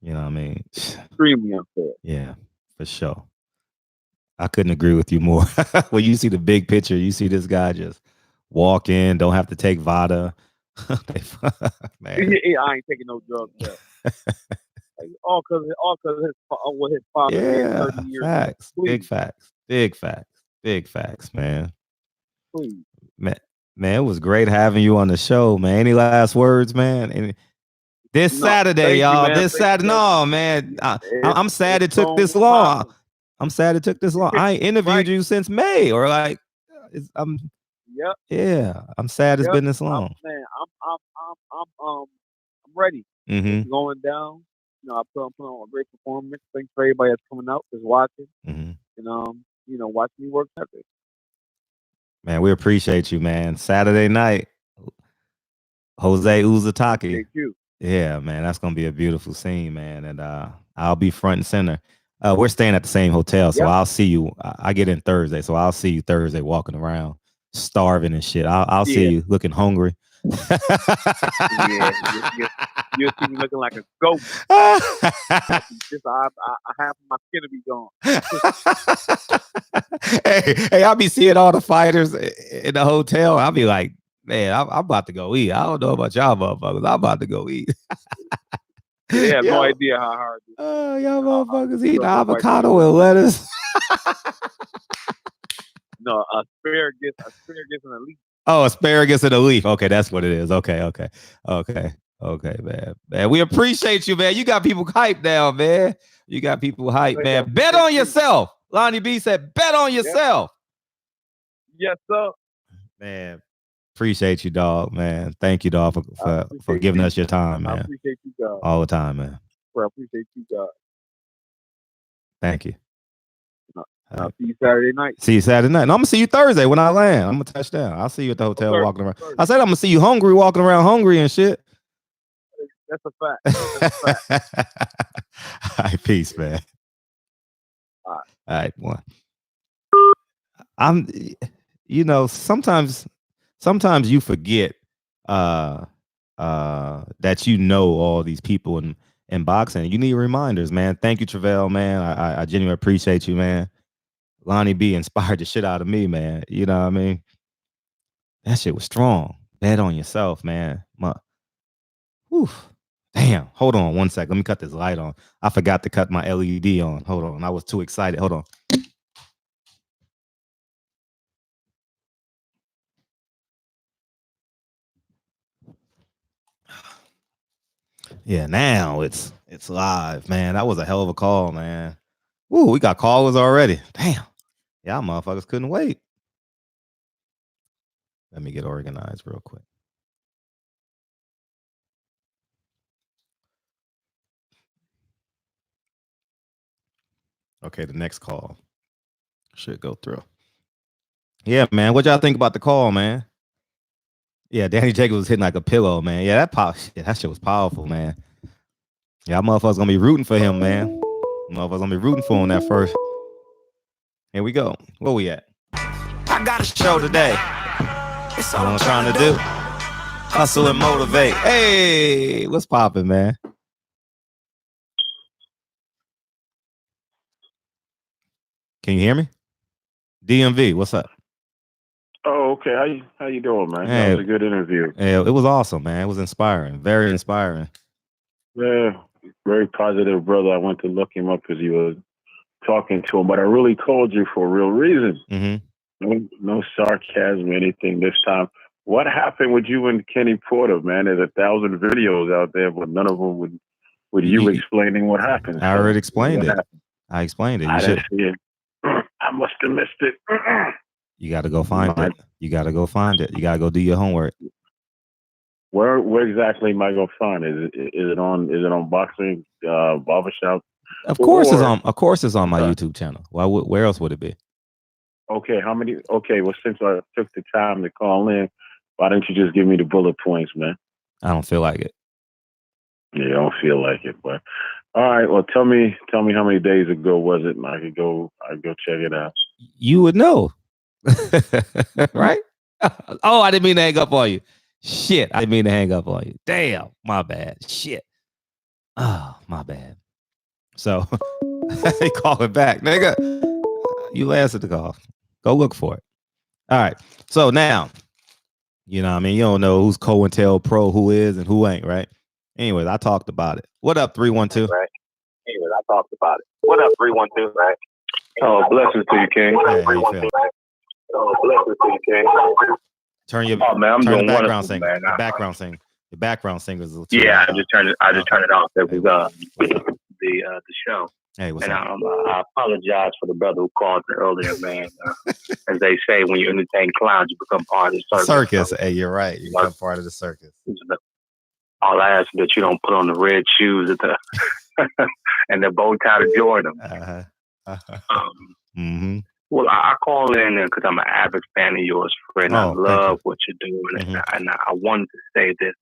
You know what I mean? Extremely unfair. Yeah, for sure. I couldn't agree with you more. When you see the big picture, you see this guy just walk in, don't have to take Vada. Man. I ain't taking no drugs. Like, all because his father did 30 years. Facts. Big facts, man. Please. Man, it was great having you on the show, man. Any last words, man? Saturday, y'all. This Saturday. No, man. I'm sad it took this long. I'm sad it took this long. I ain't interviewed you since May, or like, I'm sad it's been this long. I'm ready. It's going down. You know, I put on a great performance. Thanks for everybody that's coming out, that's watching, and watch me work ethic. Man, we appreciate you, man. Saturday night, Jose Uzataki. Thank you. Yeah, man, that's gonna be a beautiful scene, man, and I'll be front and center. We're staying at the same hotel, so I'll see you. I get in Thursday, so I'll see you Thursday walking around, starving and shit. I'll see you looking hungry. You'll see me looking like a goat. I have my skin to be gone. hey, I'll be seeing all the fighters in the hotel. I'll be like, man, I'm about to go eat. I don't know about y'all motherfuckers. I'm about to go eat. They have no idea how hard it is. Y'all motherfuckers eat avocado and lettuce. No, asparagus and elite. Oh, asparagus in a leaf. Okay, that's what it is. Okay, man. We appreciate you, man. You got people hyped now, man. You got people hyped, man. Bet on yourself. Lonnie B said, bet on yourself. Yes, sir. Man, appreciate you, dog, man. Thank you, dog, for giving us your time, man. I appreciate you, God. All the time, man. I appreciate you, God. Thank you. I'll see you Saturday night. See you Saturday night. No, I'm gonna see you Thursday when I land. I'm gonna touch down. I'll see you at the hotel walking around. I said I'm gonna see you hungry, walking around hungry and shit. That's a fact. All right, peace, man. All right, one. I'm, sometimes you forget that you know all these people in boxing. You need reminders, man. Thank you, Travell, man. I genuinely appreciate you, man. Lonnie B inspired the shit out of me, man. You know what I mean? That shit was strong. Bet on yourself, man. Whew. Damn. Hold on 1 second. Let me cut this light on. I forgot to cut my LED on. Hold on. I was too excited. Hold on. Yeah, now it's live, man. That was a hell of a call, man. Ooh, we got callers already. Damn. Y'all motherfuckers couldn't wait. Let me get organized real quick. Okay, the next call should go through. Yeah, man. What y'all think about the call, man? Yeah, Danny Jacobs was hitting like a pillow, man. Yeah, that shit was powerful, man. Y'all motherfuckers gonna be rooting for him, man. Motherfuckers gonna be rooting for him that first. Here we go. Where we at? I got a show today. It's all I'm trying to do. Hustle and motivate. Hey, what's poppin', man? Can you hear me? DMV, what's up? Oh, okay. How you doing, man? Hey, that was a good interview. Yeah, it was awesome, man. It was inspiring. Very inspiring. Yeah, very positive brother. I went to look him up because he was talking to him, but I really called you for a real reason. Mm-hmm. No sarcasm, anything this time. What happened with you and Kenny Porter, man? There's 1,000 videos out there, but none of them with you explaining what happened. I already explained it. I explained it. I didn't see it. I must have missed it. You got to go find it. You got to go find it. You got to go do your homework. Where exactly am I gonna find it? Is it on Boxing Barbershop? Of course it's on my YouTube channel. Where else would it be? Okay, well, since I took the time to call in, why don't you just give me the bullet points, man? I don't feel like it. Yeah, I don't feel like it, but all right. Well, tell me how many days ago was it, and I'd go check it out. You would know, right? Oh, I didn't mean to hang up on you. Shit, I didn't mean to hang up on you. Damn, my bad. Shit. Oh, my bad. So, call it back, nigga. You answered the call. Go look for it. All right. So now, you know what I mean? You don't know who's COINTELPRO, who is and who ain't, right? Anyways, I talked about it. What up, 312? Right. Anyways, I talked about it. What up, 312? Right. Oh, blessings to you, King. Hey, how you feel? Oh, blessings to you, King. Turn your the background singer. Man. The background singer. The background singer is yeah. I just turned it off. That was the show. Hey, what's and up? I apologize for the brother who called me earlier, man. As they say, when you entertain clowns, you become part of the circus. Hey, you're right. You become part of the circus. All I ask is that you don't put on the red shoes at the and the bow tie to join them. Mm-hmm. Well, I call in because I'm an avid fan of yours, friend. I love what you're doing, and I wanted to say that.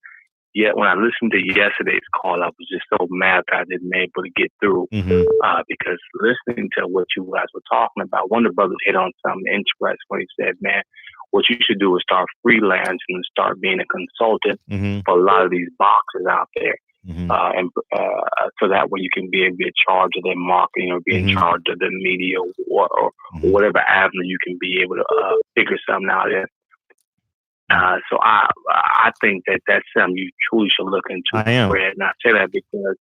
Yet when I listened to yesterday's call, I was just so mad that I didn't able to get through because listening to what you guys were talking about, one of the brothers hit on something interesting when he said, man, what you should do is start freelancing and start being a consultant for a lot of these boxers out there. And so that way you can be in charge of their marketing or be in charge of the media or whatever avenue you can be able to figure something out in. So I think that's something you truly should look into. Fred. And I say that because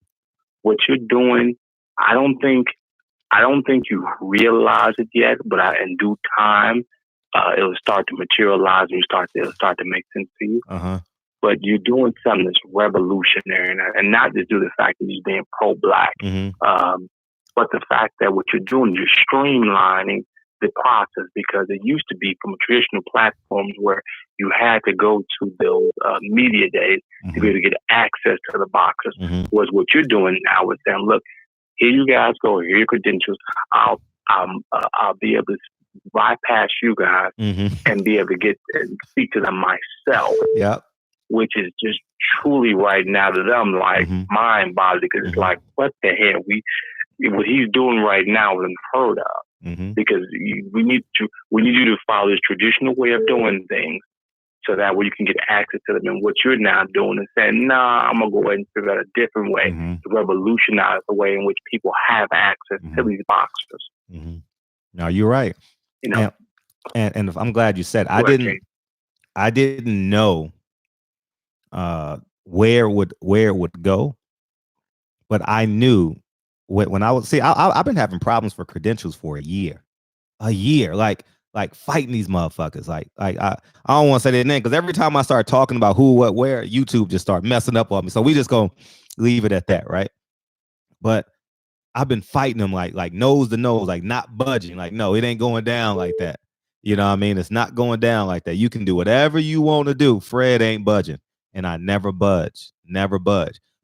what you're doing, I don't think you realize it yet, but in due time, it'll start to materialize and it'll start to make sense to you. But you're doing something that's revolutionary, and not just due to the fact that you're being pro-Black, but the fact that what you're doing, you're streamlining the process, because it used to be from traditional platforms where you had to go to those media days to be able to get access to the boxers. Was what you're doing now is saying, look, here you guys go, here are your credentials. I'll be able to bypass you guys and be able to get and speak to them myself. Yep. Which is just truly right now to them like mind-boggling, because it's like, what the hell? What he's doing right now is unheard of. Because we need you to follow this traditional way of doing things, so that way you can get access to them. And what you're now doing is saying, nah, I'm gonna go ahead and figure out a different way to revolutionize the way in which people have access to these boxers. No, you're right. You know, and I'm glad you said I didn't know where it would go, but I knew when I was I've been having problems for credentials for a year, like fighting these motherfuckers. Like I don't want to say their name, because every time I start talking about who, what, where, YouTube just start messing up on me. So we just gonna leave it at that, right? But I've been fighting them like nose to nose, like not budging. Like, no, it ain't going down like that. You know what I mean? It's not going down like that. You can do whatever you want to do. Fred ain't budging. And I never budge.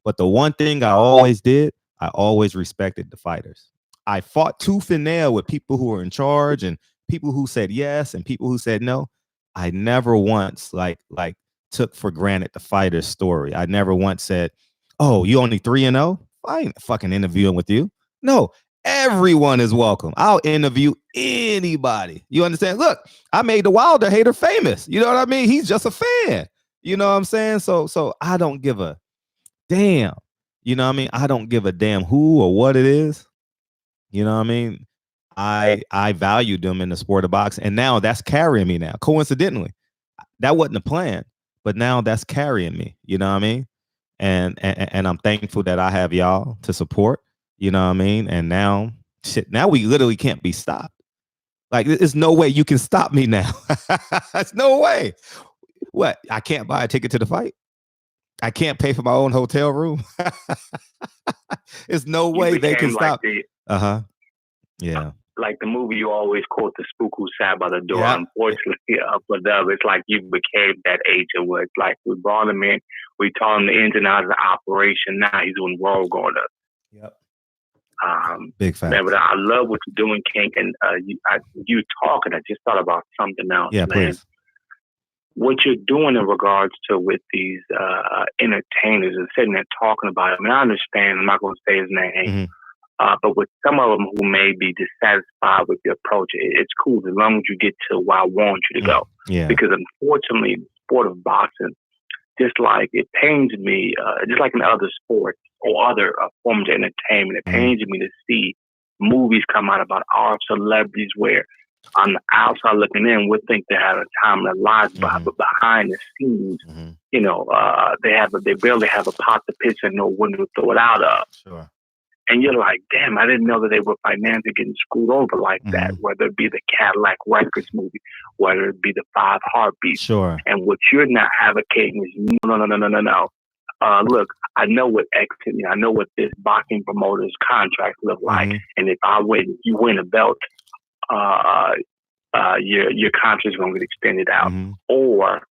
But the one thing I always did, I always respected the fighters. I fought tooth and nail with people who were in charge and people who said yes and people who said no. I never once like took for granted the fighter's story. I never once said, oh, you only 3-0? I ain't fucking interviewing with you. No, everyone is welcome. I'll interview anybody. You understand? Look, I made the Wilder hater famous. You know what I mean? He's just a fan. You know what I'm saying? So I don't give a damn. You know what I mean? I don't give a damn who or what it is. You know what I mean? I valued them in the sport of boxing, and now that's carrying me now. Coincidentally, that wasn't the plan, but now that's carrying me. You know what I mean? And I'm thankful that I have y'all to support. You know what I mean? And now we literally can't be stopped. Like, there's no way you can stop me now. There's no way. What? I can't buy a ticket to the fight? I can't pay for my own hotel room? There's no way they can stop. Yeah. Like the movie you always quote, The Spook Who Sat by the Door. Yep. Unfortunately, it's like you became that agent where it's like we brought him in, we taught him the ins and outs of the operation. Now he's doing world going up. Yep. Big fan. But I love what you're doing, King. And you talking, I just thought about something else. Yeah, man. Please. What you're doing in regards to with these entertainers and sitting there talking about it. I mean, I understand. I'm not going to say his name. But with some of them who may be dissatisfied with your approach, it's cool as long as you get to where I want you to go. Yeah. Because unfortunately, the sport of boxing, just like it pains me, just like in other sports or other forms of entertainment, it pains me to see movies come out about our celebrities where on the outside looking in, we think they have a time in their lives, but behind the scenes, you know, they barely have a pot to piss and no window to throw it out of. Sure. And you're like, damn, I didn't know that they were financially getting screwed over like that, whether it be the Cadillac Records movie, whether it be the 5 Heartbeats. Sure. And what you're not advocating is no. Look, I know what exiting, I know what this boxing promoter's contracts look like. And if you win a belt, your contract's going to get extended out. Or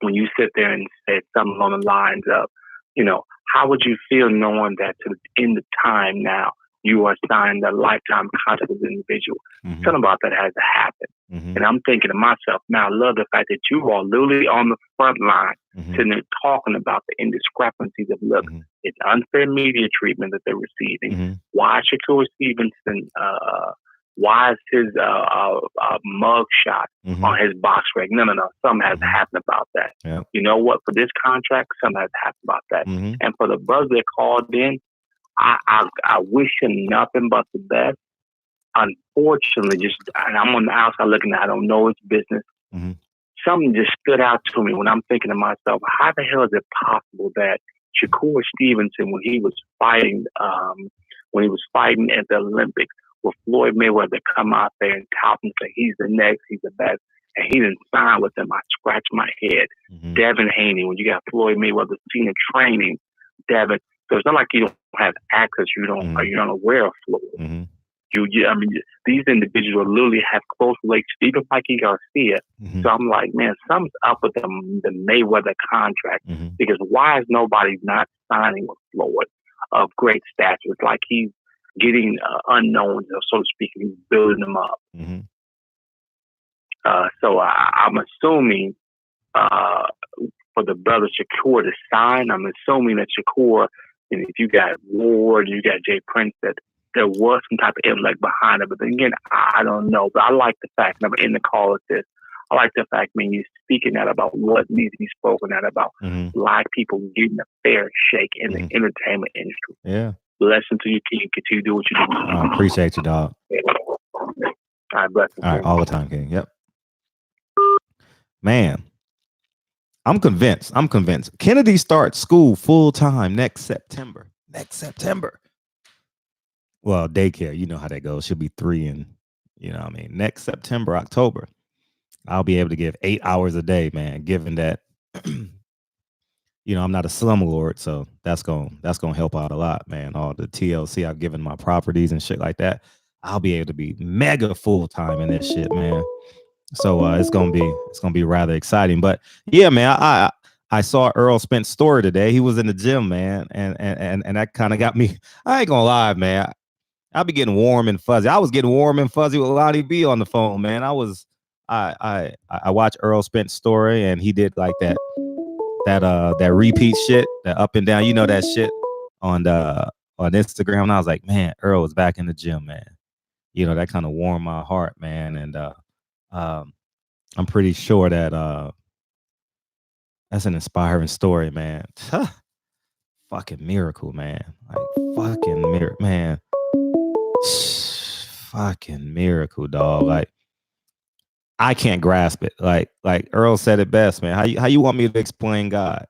when you sit there and say something along the lines of, you know, how would you feel knowing that to the end of time now you are signed a lifetime contract with an individual? Something about that has to happen. And I'm thinking to myself, now I love the fact that you are literally on the front line sitting there talking about the indiscrepancies of, look, it's unfair media treatment that they're receiving. Why Shakur Stevenson, why is his mug shot on his box ring? No. Something has to happen about that. Yep. You know what? For this contract, something has to happen about that. And for the brothers that called in, I wish him nothing but the best. Unfortunately, and I'm on the outside looking at it, I don't know his business. Something just stood out to me when I'm thinking to myself, how the hell is it possible that Shakur Stevenson, when he was fighting at the Olympics, for Floyd Mayweather to come out there and tout and say he's the next, he's the best, and he didn't sign with him, I scratch my head. Mm-hmm. Devin Haney, when you got Floyd Mayweather senior training, Devin. So it's not like you don't have access, you're not aware of Floyd. Mm-hmm. I mean, these individuals literally have close relationships, even Mikey Garcia. Mm-hmm. So I'm like, man, something's up with the Mayweather contract, mm-hmm. because why is nobody not signing with Floyd of great stature? It's like he's getting unknowns, so to speak, and he's building them up. Mm-hmm. So I'm assuming for the brother Shakur to sign, I'm assuming that Shakur, and if you got Ward, you got Jay Prince, that there was some type of intellect behind it. But then again, I don't know. But I like the fact, and I'm in the call of this, I like the fact, when you're speaking that about what needs to be spoken at about, mm-hmm. Black people getting a fair shake in mm-hmm. the entertainment industry. Yeah. Blessing to you, King. Continue to do what you do. I appreciate you, dog. All right, blessings. All right, all the time, King. Yep. Man, I'm convinced. Kennedy starts school full time next September. Well, daycare, you know how that goes. She'll be 3 and, next September, October. I'll be able to give 8 hours a day, man, given that, I'm not a slumlord. So that's going to help out a lot, man. All the TLC I've given my properties and shit like that. I'll be able to be mega full time in this shit, man. So it's gonna be rather exciting. But yeah, man, I saw Errol Spence story today. He was in the gym, man, and that kind of got me. I ain't gonna lie, man. I'll be getting warm and fuzzy. I was getting warm and fuzzy with Lottie B on the phone, man. I watched Errol Spence story, and he did like that repeat shit, that up and down, that shit on Instagram. And I was like, man, Errol is back in the gym, man. That kind of warmed my heart, man. And I'm pretty sure that that's an inspiring story, man. Fucking miracle, man. Like fucking miracle, man. Fucking miracle, dog. Like I can't grasp it. Like Earl said it best, man. How you want me to explain God?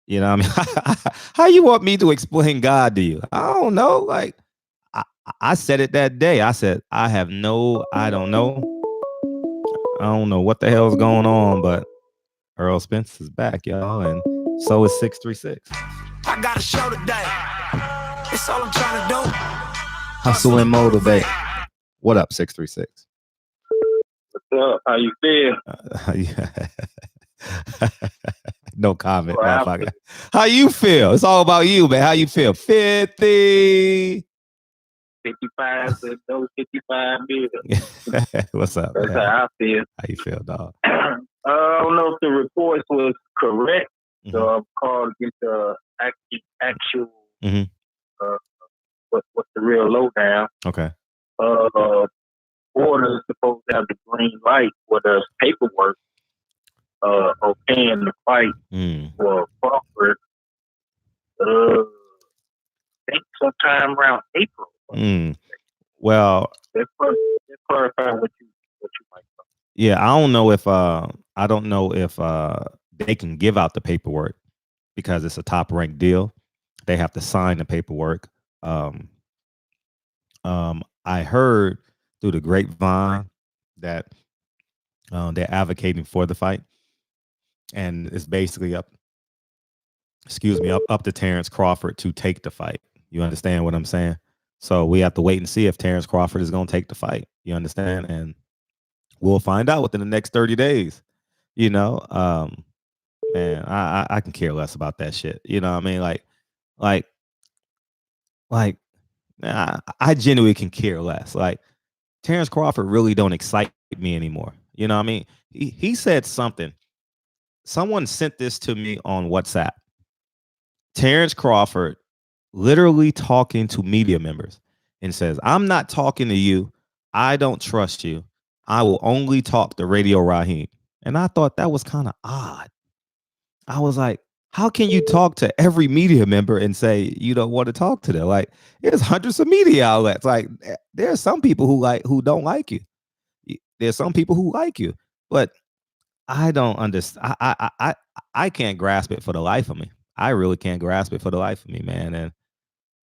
You know what I mean? How you want me to explain God to you? I don't know. Like I said it that day. I said, I don't know. I don't know what the hell's going on, but Errol Spence is back, y'all, and so is 636. I got a show today. It's all I'm trying to do. Hustle and motivate. What up, 636? What's up? How you feel? No comment. How you feel? It's all about you, man. How you feel? 50. 55 to those 55 billion. What's up? That's how I feel. How you feel, dog? I don't know if the reports was correct, mm-hmm. so I'm called to get the actual mm-hmm. What's the real lowdown. Okay. Order is supposed to have the green light for the paperwork okaying the fight for Crawford. I think sometime around April. Well, let's clarify what you might know. Yeah, I don't know if they can give out the paperwork because it's a top ranked deal. They have to sign the paperwork. I heard through the grapevine that they're advocating for the fight, and it's basically up to Terrence Crawford to take the fight. You understand what I'm saying? So we have to wait and see if Terrence Crawford is going to take the fight. You understand? And we'll find out within the next 30 days. Man, I can care less about that shit. You know what I mean? Like, I genuinely can care less. Like, Terrence Crawford really don't excite me anymore. You know what I mean? He said something. Someone sent this to me on WhatsApp. Terrence Crawford literally talking to media members and says, I'm not talking to you. I don't trust you. I will only talk to Radio Raheem. And I thought that was kind of odd. I was like, how can you talk to every media member and say you don't want to talk to them? Like, there's hundreds of media outlets. Like, there's some people who don't like you. There's some people who like you, but I don't understand. I can't grasp it for the life of me. I really can't grasp it for the life of me, man.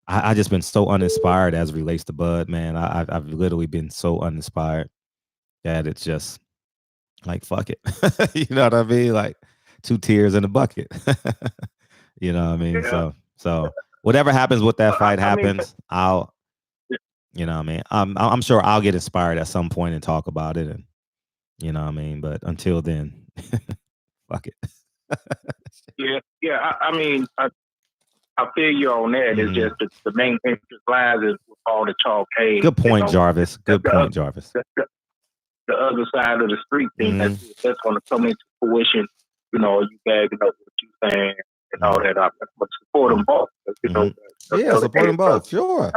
I just been so uninspired as it relates to Bud, man. I've literally been so uninspired that it's just like, fuck it. You know what I mean? Like 2 tears in a bucket. You know what I mean? Yeah. So whatever happens with that fight happens. I'll, you know what I mean? I'm sure I'll get inspired at some point and talk about it, and you know what I mean. But until then, fuck it. Yeah. I mean, I feel you on that. It's just the main interest lies is with all the talk. Hey, good point, Jarvis. Good point, Jarvis. The other side of the street thing that's going to come into fruition. You know, you bagging up what you saying and all that. I support them both. You know, yeah, support them both. Sure.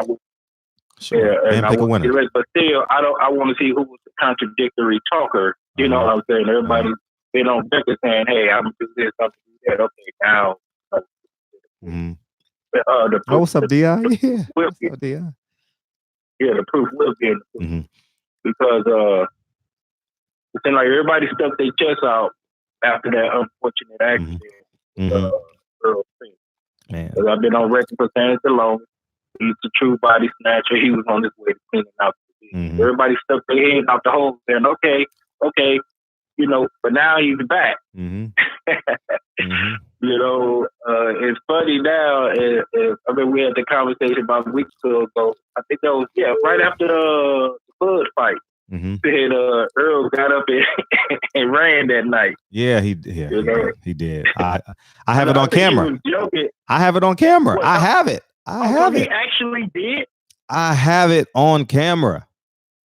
Yeah, and pick a winner. But still, I want to see who was the contradictory talker. You know what I'm saying? Everybody, they don't think it's saying, "Hey, I'm do this, I'm do that." Okay, now. What's up, Di? Yeah. What's up, Di? Yeah, the proof will be in the proof. Because it seems like everybody stuck their chest out after that unfortunate accident. Earl Spence. Man, I've been on record for saying it alone. He's the true body snatcher. He was on his way to cleaning out the disease. Everybody stuck their head out the hole saying, okay, you know, but now he's back. Mm-hmm. You know, it's funny now. I mean, we had the conversation about a week ago. I think that was, right after the Bud fight. Said Errol got up and ran that night. Yeah, he did. I have it on camera. I have it on camera. I have it. I have it. He actually did? I have it on camera.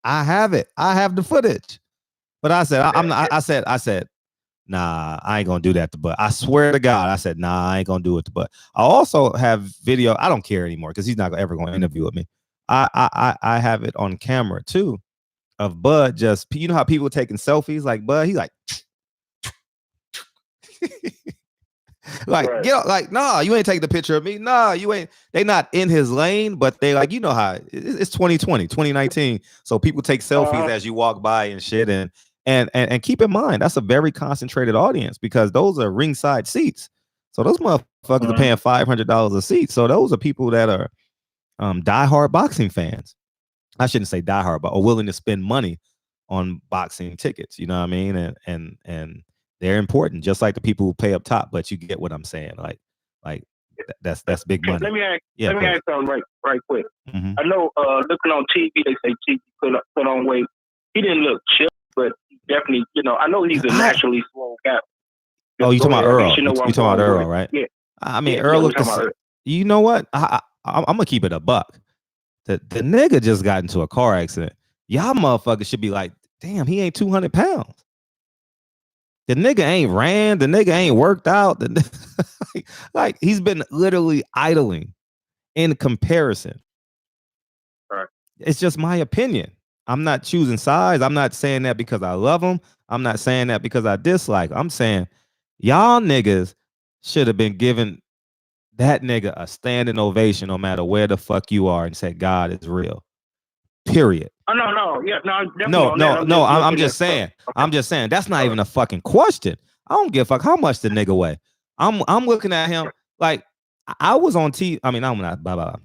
I have it. I have the footage. But I said, I said, nah, I ain't gonna do that to Bud. I swear to God, I said, nah, I ain't gonna do it to Bud. I also have video. I don't care anymore because he's not ever gonna interview with me. I have it on camera too, of Bud just, you know how people taking selfies like Bud, he's like like, right. Get like, nah, you ain't taking the picture of me. Nah, you ain't. They not in his lane, but they like, you know how it's 2020, 2019. So people take selfies as you walk by and shit. And keep in mind, that's a very concentrated audience because those are ringside seats. So those motherfuckers are paying $500 a seat. So those are people that are diehard boxing fans. I shouldn't say diehard, but are willing to spend money on boxing tickets. You know what I mean? And they're important, just like the people who pay up top. But you get what I'm saying, like that's big money. Let me ask something right quick. I know looking on TV, they say TV put on weight. He didn't look chill, but he definitely, you know, I know he's a naturally swole guy. Oh, you talking about Errol? You talking about Errol, right? Yeah. I mean, Errol looked. You know what? I'm gonna keep it a buck. The nigga just got into a car accident. Y'all motherfuckers should be like, damn, he ain't 200 pounds. The nigga ain't ran. The nigga ain't worked out. Like he's been literally idling in comparison. Right. It's just my opinion. I'm not choosing sides. I'm not saying that because I love him. I'm not saying that because I dislike. I'm saying y'all niggas should have been giving that nigga a standing ovation no matter where the fuck you are and said God is real. Period. Oh, no. Yeah, no. I'm just saying. Okay. I'm just saying. That's not even a fucking question. I don't give a fuck how much the nigga weigh. I'm looking at him like I was on TV. I mean, I'm not. Blah, blah.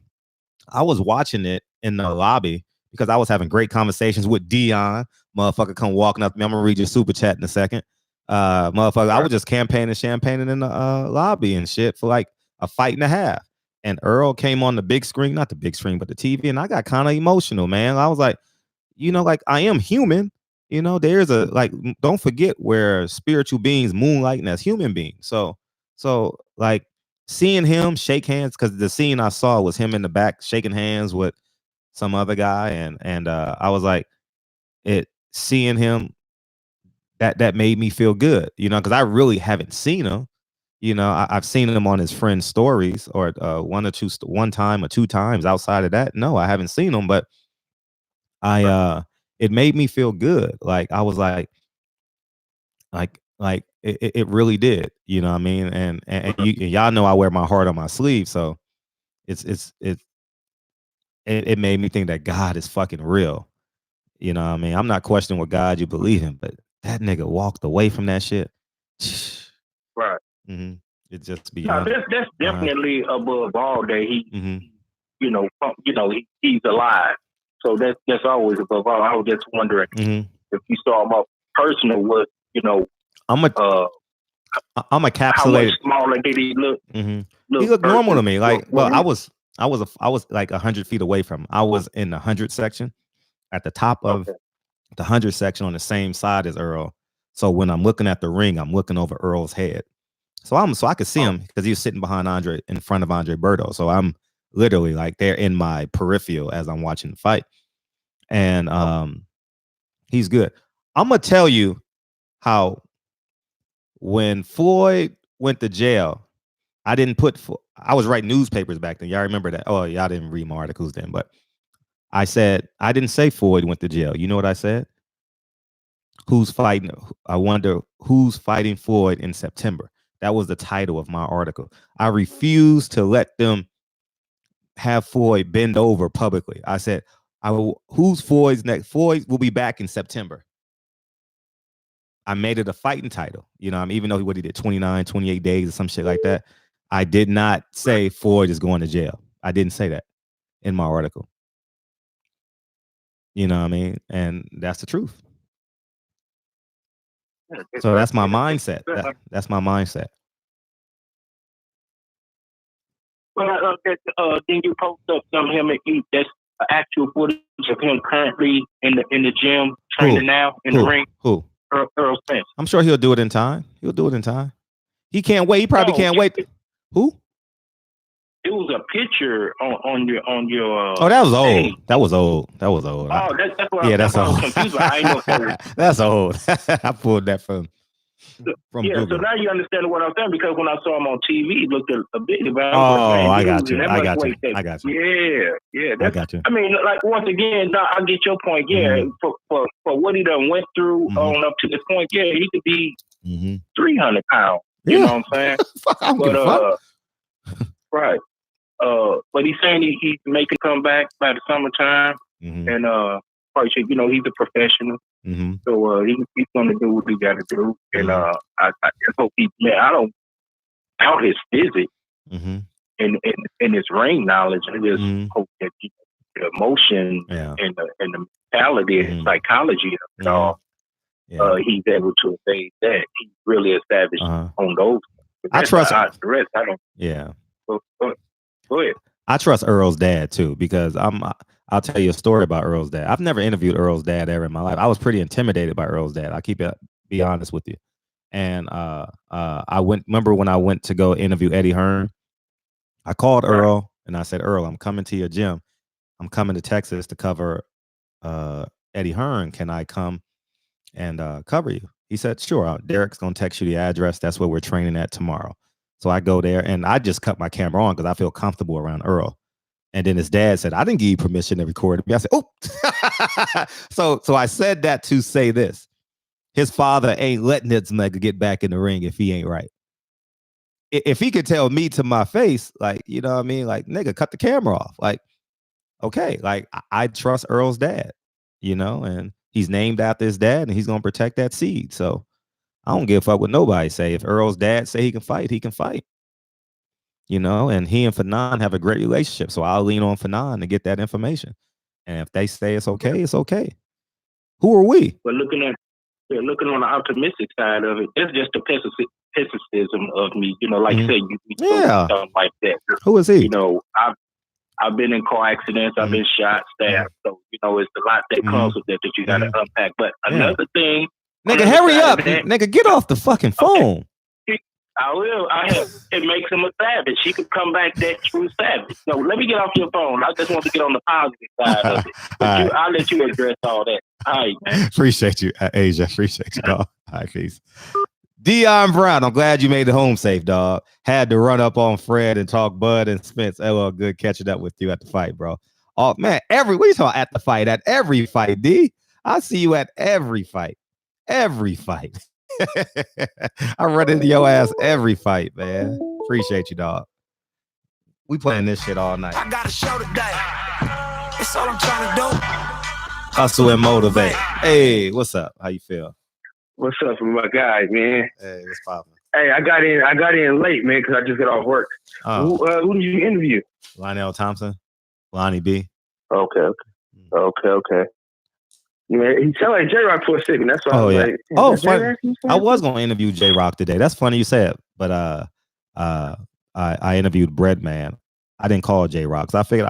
I was watching it in the lobby because I was having great conversations with Dion. Motherfucker come walking up to me. I'm gonna read your super chat in a second. Motherfucker, I was just campaigning in the lobby and shit for like a fight and a half. And Errol came on the big screen, not the big screen, but the TV, and I got kind of emotional, man. I was like, you know, like I am human. You know, there's a like, don't forget we're spiritual beings moonlighting as human beings. So like seeing him shake hands, because the scene I saw was him in the back shaking hands with some other guy, and I was like, seeing him that made me feel good, you know, because I really haven't seen him. You know, I've seen him on his friend's stories or one time or two times. Outside of that, no, I haven't seen him. But it made me feel good. Like I was like it really did. You know what I mean? And y'all know I wear my heart on my sleeve, so it made me think that God is fucking real. You know what I mean? I'm not questioning what God you believe in, but that nigga walked away from that shit. Right. Mm-hmm. It just beyond. No, that's definitely above all that he he's alive. So that's always above all. I was just wondering if you saw him up personal, what I'm encapsulated. How much smaller did he look? He looked normal to me. Like, well, I was like 100 feet away from him. I was in the 100 section at the top of the 100 section on the same side as Errol. So when I'm looking at the ring, I'm looking over Earl's head. So I could see him because he was sitting behind Andre, in front of Andre Berto. So I'm literally like they're in my peripheral as I'm watching the fight. And he's good. I'm gonna tell you how when Floyd went to jail, I was writing newspapers back then. Y'all remember that? Oh, y'all didn't read my articles then, but I didn't say Floyd went to jail. You know what I said? Who's fighting? I wonder who's fighting Floyd in September. That was the title of my article. I refused to let them have Floyd bend over publicly. I said, who's Floyd's next? Floyd will be back in September. I made it a fighting title. Even though what he did 29, 28 days or some shit like that. I did not say Floyd is going to jail. I didn't say that in my article. You know what I mean? And that's the truth. So that's my mindset. That's my mindset. Well, then you post up some of him. That's actual footage of him currently in the gym training now in the ring. Who? Errol Spence. I'm sure he'll do it in time. He can't wait. He probably can't wait. Who? It was a picture on your. Oh, that was old. That was old. Oh, that's what. Yeah, that's old. Confused. I ain't know. That's old. I pulled that from. Google. So now you understand what I'm saying, because when I saw him on TV, he looked a bit. I got you. I got you. Yeah. I got you. I mean, like, once again, I get your point. Yeah, for what he done went through on up to this point, yeah, he could be 300 pounds. You know what I'm saying? Right. But he's saying he's making a comeback by the summertime, and probably should, he's a professional. So he's going to do what he got to do, and I just hope I don't doubt his physics and his ring knowledge. I just hope that the emotion and the mentality and psychology of it all, he's able to evade that. He's really established on those. I trust the rest. I don't. Yeah. Go ahead. I trust Earl's dad too, because I'll tell you a story about Earl's dad. I've never interviewed Earl's dad ever in my life. I was pretty intimidated by Earl's dad. Be honest with you. And remember when I went to go interview Eddie Hearn, I called Errol and I said, Errol, I'm coming to your gym. I'm coming to Texas to cover Eddie Hearn. Can I come and cover you? He said, sure. Derek's going to text you the address. That's where we're training at tomorrow. So I go there and I just cut my camera on because I feel comfortable around Errol. And then his dad said, I didn't give you permission to record me. I said, oh. So I said that to say this. His father ain't letting this nigga get back in the ring if he ain't right. If he could tell me to my face, like, you know what I mean? Like, nigga, cut the camera off. Like, okay. Like, I trust Earl's dad, and he's named after his dad and he's going to protect that seed. So I don't give a fuck what nobody say. If Earl's dad say he can fight, he can fight. And he and Fanon have a great relationship. So I'll lean on Fanon to get that information. And if they say it's okay, it's okay. Who are we? But looking on the optimistic side of it, it's just the pessimism of me. Like you said, you something like that. Who is he? I've been in car accidents. I've been shot, stabbed. So, it's a lot that comes with that you got to unpack. But another thing. Nigga, hurry up. Nigga, get off the fucking phone. Okay. I will. It makes him a savage. He could come back that true savage. So let me get off your phone. I just want to get on the positive side of it. But I'll let you address all that. All right, man. Appreciate you, Asia. Appreciate you, dog. All right, peace. Dion Brown, I'm glad you made it home safe, dog. Had to run up on Fred and talk Bud and Spence. LL, good catching up with you at the fight, bro. Oh, man, what are you talking at the fight? At every fight, D. I see you at every fight. Every fight. I run into your ass every fight, man. Appreciate you, dog. We playing this shit all night. I got a show today. That's all I'm trying to do. Hustle and motivate. Hey, what's up? How you feel? What's up with my guys, man? Hey, what's poppin'? Hey, I got in late, man, because I just got off work. Who did you interview? Lionel Thompson. Lonnie B. Okay. Yeah, he sounded like J-Rock for a second. That's why I was like, funny. I was going to interview J-Rock today. That's funny you said, but I interviewed Breadman. I didn't call J-Rock because I figured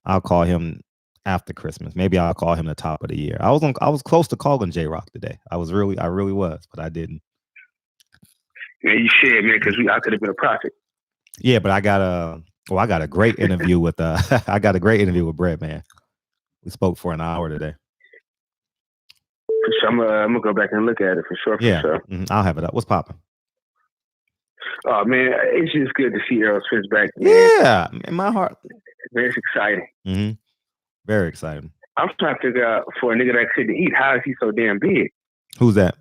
I'll call him after Christmas. Maybe I'll call him the top of the year. I was close to calling J-Rock today. I really was, but I didn't. Man, you should, man, because I could have been a prophet. Yeah, but I got a great interview with Breadman. We spoke for an hour today. For sure, I'm gonna go back and look at it for sure. Yeah, sure. I'll have it up. What's popping? Oh man, it's just good to see Errol Spence back. Man. Yeah, in my heart. Man, it's exciting. Mm-hmm. Very exciting. I'm trying to figure out for a nigga that couldn't eat, how is he so damn big? Who's that?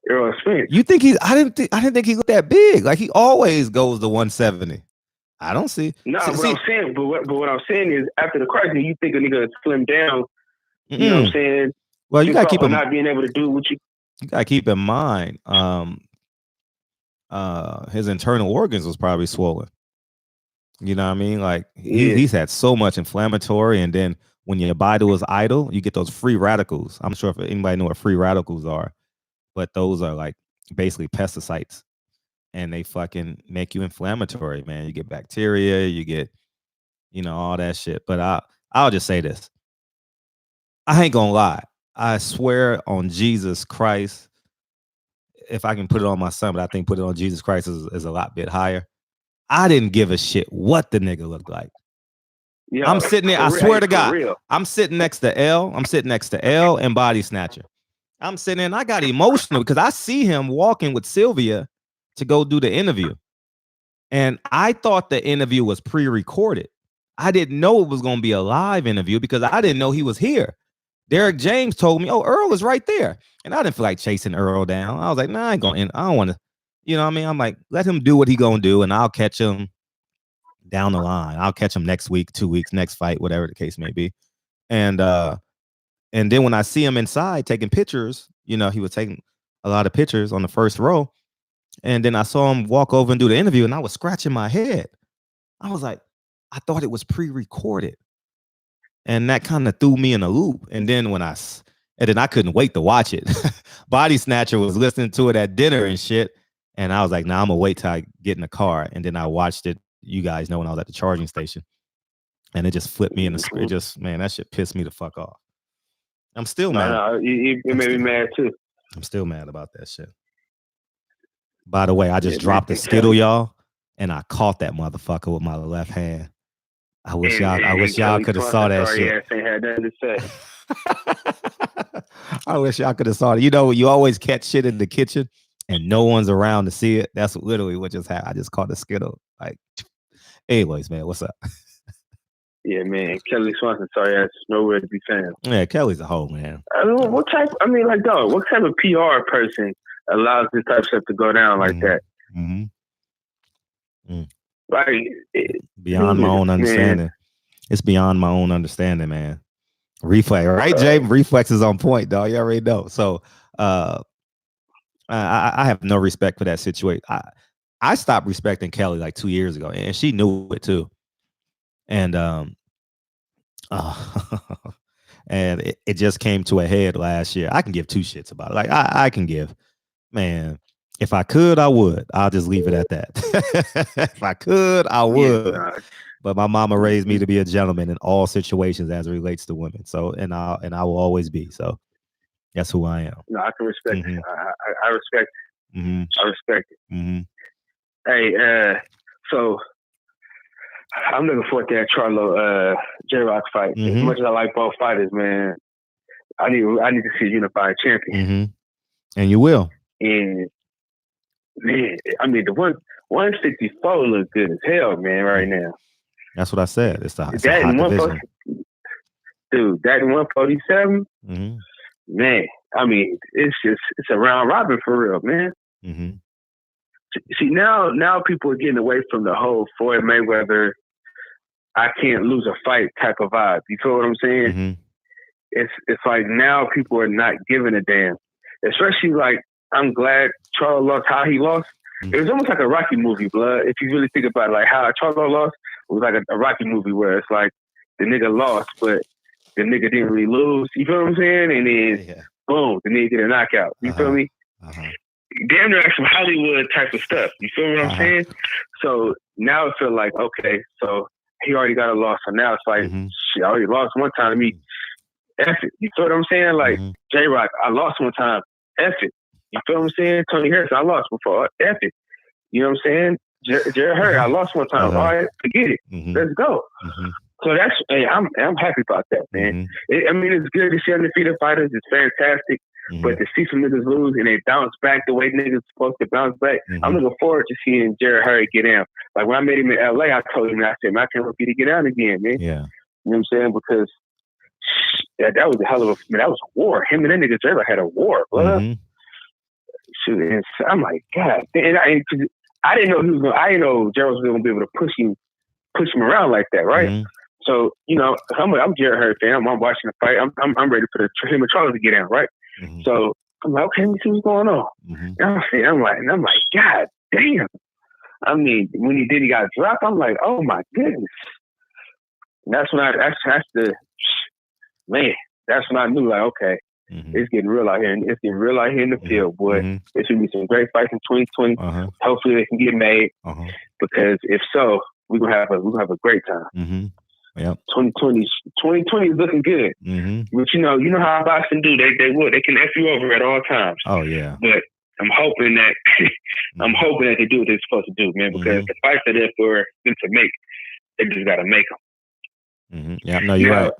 Errol Spence. You think I didn't think he looked that big. Like he always goes to 170. I don't see. No, I'm saying, but what I'm saying is, after the crisis, you think a nigga slim down. You know what I'm saying? Well, you gotta keep him not being able to do what you. You gotta keep in mind, his internal organs was probably swollen. You know what I mean? Like he's had so much inflammatory, and then when your body is idle, you get those free radicals. I'm sure if anybody know what free radicals are, but those are like basically pesticides, and they fucking make you inflammatory, man. You get bacteria, you get, all that shit. But I'll just say this. I ain't gonna lie. I swear on Jesus Christ, if I can put it on my son, but I think put it on Jesus Christ is a lot bit higher. I didn't give a shit what the nigga looked like. Yo, I'm sitting there, I swear to God, I'm sitting next to L. I'm sitting next to L and Body Snatcher. I'm sitting there and I got emotional because I see him walking with Sylvia to go do the interview. And I thought the interview was pre-recorded. I didn't know it was going to be a live interview because I didn't know he was here. Derek James told me, "Oh, Earl is right there," and I didn't feel like chasing Earl down. I was like, "Nah, I ain't going. I don't want to." You know what I mean? I'm like, let him do what he gonna do, and I'll catch him down the line. I'll catch him next week, 2 weeks, next fight, whatever the case may be. And then when I see him inside taking pictures, he was taking a lot of pictures on the first row, and then I saw him walk over and do the interview, and I was scratching my head. I was like, I thought it was pre-recorded. And that kind of threw me in a loop. And then I couldn't wait to watch it. Body Snatcher was listening to it at dinner and shit. And I was like, nah, I'm gonna wait till I get in the car. And then I watched it, you guys know, when I was at the charging station. And it just flipped me in the screen. That shit pissed me the fuck off. I'm still mad. No, it made me mad too. I'm still mad about that shit. By the way, I just dropped a Skittle, y'all, and I caught that motherfucker with my left hand. I wish y'all could have saw that shit. Had nothing to say. I wish y'all could have saw it. You always catch shit in the kitchen and no one's around to see it. That's literally what just happened. I just caught the Skittle. Like, anyways, man, what's up? Yeah, man. Kelly Swanson, sorry, that's nowhere to be found. Yeah, Kelly's a hoe, man. What type of PR person allows this type of stuff to go down like that? Mm-hmm. Like, beyond my own understanding. Man. It's beyond my own understanding, man. Reflex, right, Jay? Reflex is on point, dog. You already know. So I have no respect for that situation. I stopped respecting Kelly like 2 years ago, and she knew it too. And and it just came to a head last year. I can give two shits about it. Like I can give, man. If I could, I would. I'll just leave it at that. If I could, I would. Yeah, but my mama raised me to be a gentleman in all situations as it relates to women. So, and I will always be. So, that's who I am. No, I can respect it. I respect it. Mm-hmm. I respect it. Mm-hmm. Hey, so I'm looking forward to that Charlo J-Rock fight. Mm-hmm. As much as I like both fighters, man, I need to see a unified champion. Mm-hmm. And you will. And man, I mean, the 164 looks good as hell, man, right now. That's what I said. It's a hot division. Dude, that 147, mm-hmm. Man, I mean, it's a round robin for real, man. Mm-hmm. See, now people are getting away from the whole Floyd Mayweather, I can't lose a fight type of vibe. You feel what I'm saying? Mm-hmm. It's like now people are not giving a damn. Especially like, I'm glad Charlo lost how he lost. Mm-hmm. It was almost like a Rocky movie, blood. If you really think about it, like how Charlo lost was like a Rocky movie where it's like the nigga lost, but the nigga didn't really lose. You feel what I'm saying? And then boom, the nigga get a knockout. You feel me? Damn near like some Hollywood type of stuff. You feel what I'm saying? So now I feel like, okay, so he already got a loss. So now it's like, shit, I already lost one time to me. F it. You feel what I'm saying? Like, J-Rock, I lost one time. F it. You feel what I'm saying? Tony Harris, I lost before. F it. You know what I'm saying? Jared Hurd, I lost one time. All right, forget it. Let's go. So that's, hey, I'm happy about that, man. I mean, it's good to see undefeated fighters. It's fantastic. But to see some niggas lose and they bounce back the way niggas supposed to bounce back, I'm looking forward to seeing Jared Hurd get down. Like when I met him in LA, I told him, I said, man, I can't wait for you to get down again, man. Yeah. You know what I'm saying? Because that was a hell of a, man, that was a war. Him and that nigga Jared had a war, bro. Shoot, and I'm like, God, and I didn't know he was I didn't know Jared was going to be able to push him around like that, right? So, you know, I'm Jared Hurd fan. I'm watching the fight. I'm ready for him and Charles to get down, right? So I'm like, okay, let me see what's going on. And I'm like, God damn. I mean, when he got dropped, I'm like, oh my goodness. And that's when that's when I knew, like, okay, it's getting real out here. It's getting real out here in the field, boy. There should be some great fights in 2020. Hopefully they can get made. Because if so, we're gonna have a great time. 2020 is looking good. But you know how boxing do. They can F you over at all times. Oh yeah. But I'm hoping that they do what they're supposed to do, man. Because the fights are there for them to make. They just gotta make them. Yeah, no, you're right.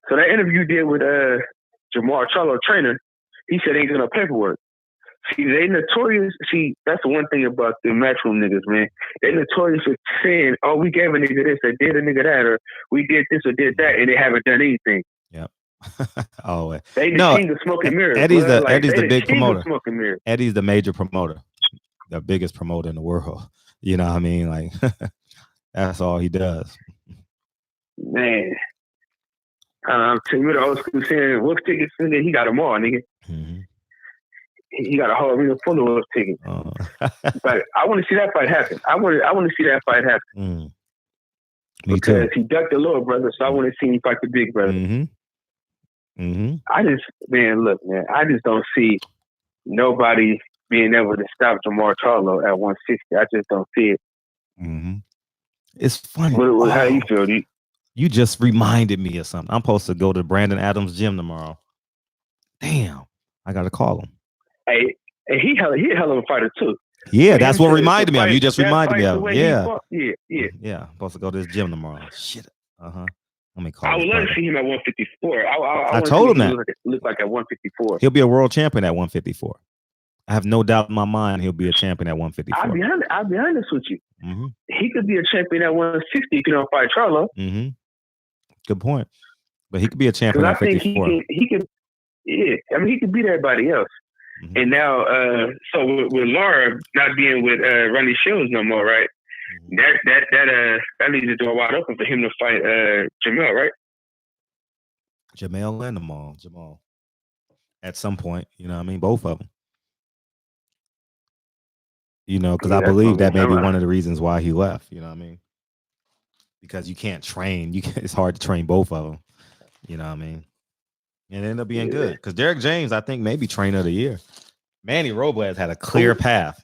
So that interview you did with Jamal Charlo trainer, he said ain't no paperwork. See, they notorious. See, that's the one thing about the matchroom niggas, man. They notorious for saying, "Oh, we gave a nigga this, or did a nigga that, or we did this or did that," and they haven't done anything. Yep. Oh, they the king of smoke and mirrors. Eddie's the big promoter. Eddie's the major promoter, the biggest promoter in the world. You know what I mean? Like that's all he does. Man, I'm telling you, the old school saying, "Wolf tickets," nigga, he got them all, nigga. He got a whole arena full of those tickets. But I want to see that fight happen. I want to see that fight happen. Because he ducked the little brother, so I want to see him fight the big brother. I just don't see nobody being able to stop Jamal Charlo at 160. I just don't see it. It's funny. How do you feel? You just reminded me of something. I'm supposed to go to Brandon Adams' gym tomorrow. Damn, I got to call him. Hey, he a hell of a fighter too. Yeah, that's what reminded me of. You just reminded me of. Yeah. I'm supposed to go to this gym tomorrow. Shit. Let me call. I would love to see him at 154. I told him that. Look like at 154. He'll be a world champion at 154. I have no doubt in my mind he'll be a champion at 154. I'll be honest with you. He could be a champion at 160 if you don't fight Charlo. Good point. But he could be a champion at 154. He could. Yeah, I mean he could beat everybody else. And now, so with Laura not being with Ronnie Shields no more, right? That leaves the door wide open for him to fight Jamel, right? Jamel and Jamal. At some point, you know what I mean? Both of them. You know, because I believe that may be one of the reasons why he left. You know what I mean? Because you can't train. It's hard to train both of them. You know what I mean? And it ended up being good because Derek James, I think, may be trainer of the year. Manny Robles had a clear path.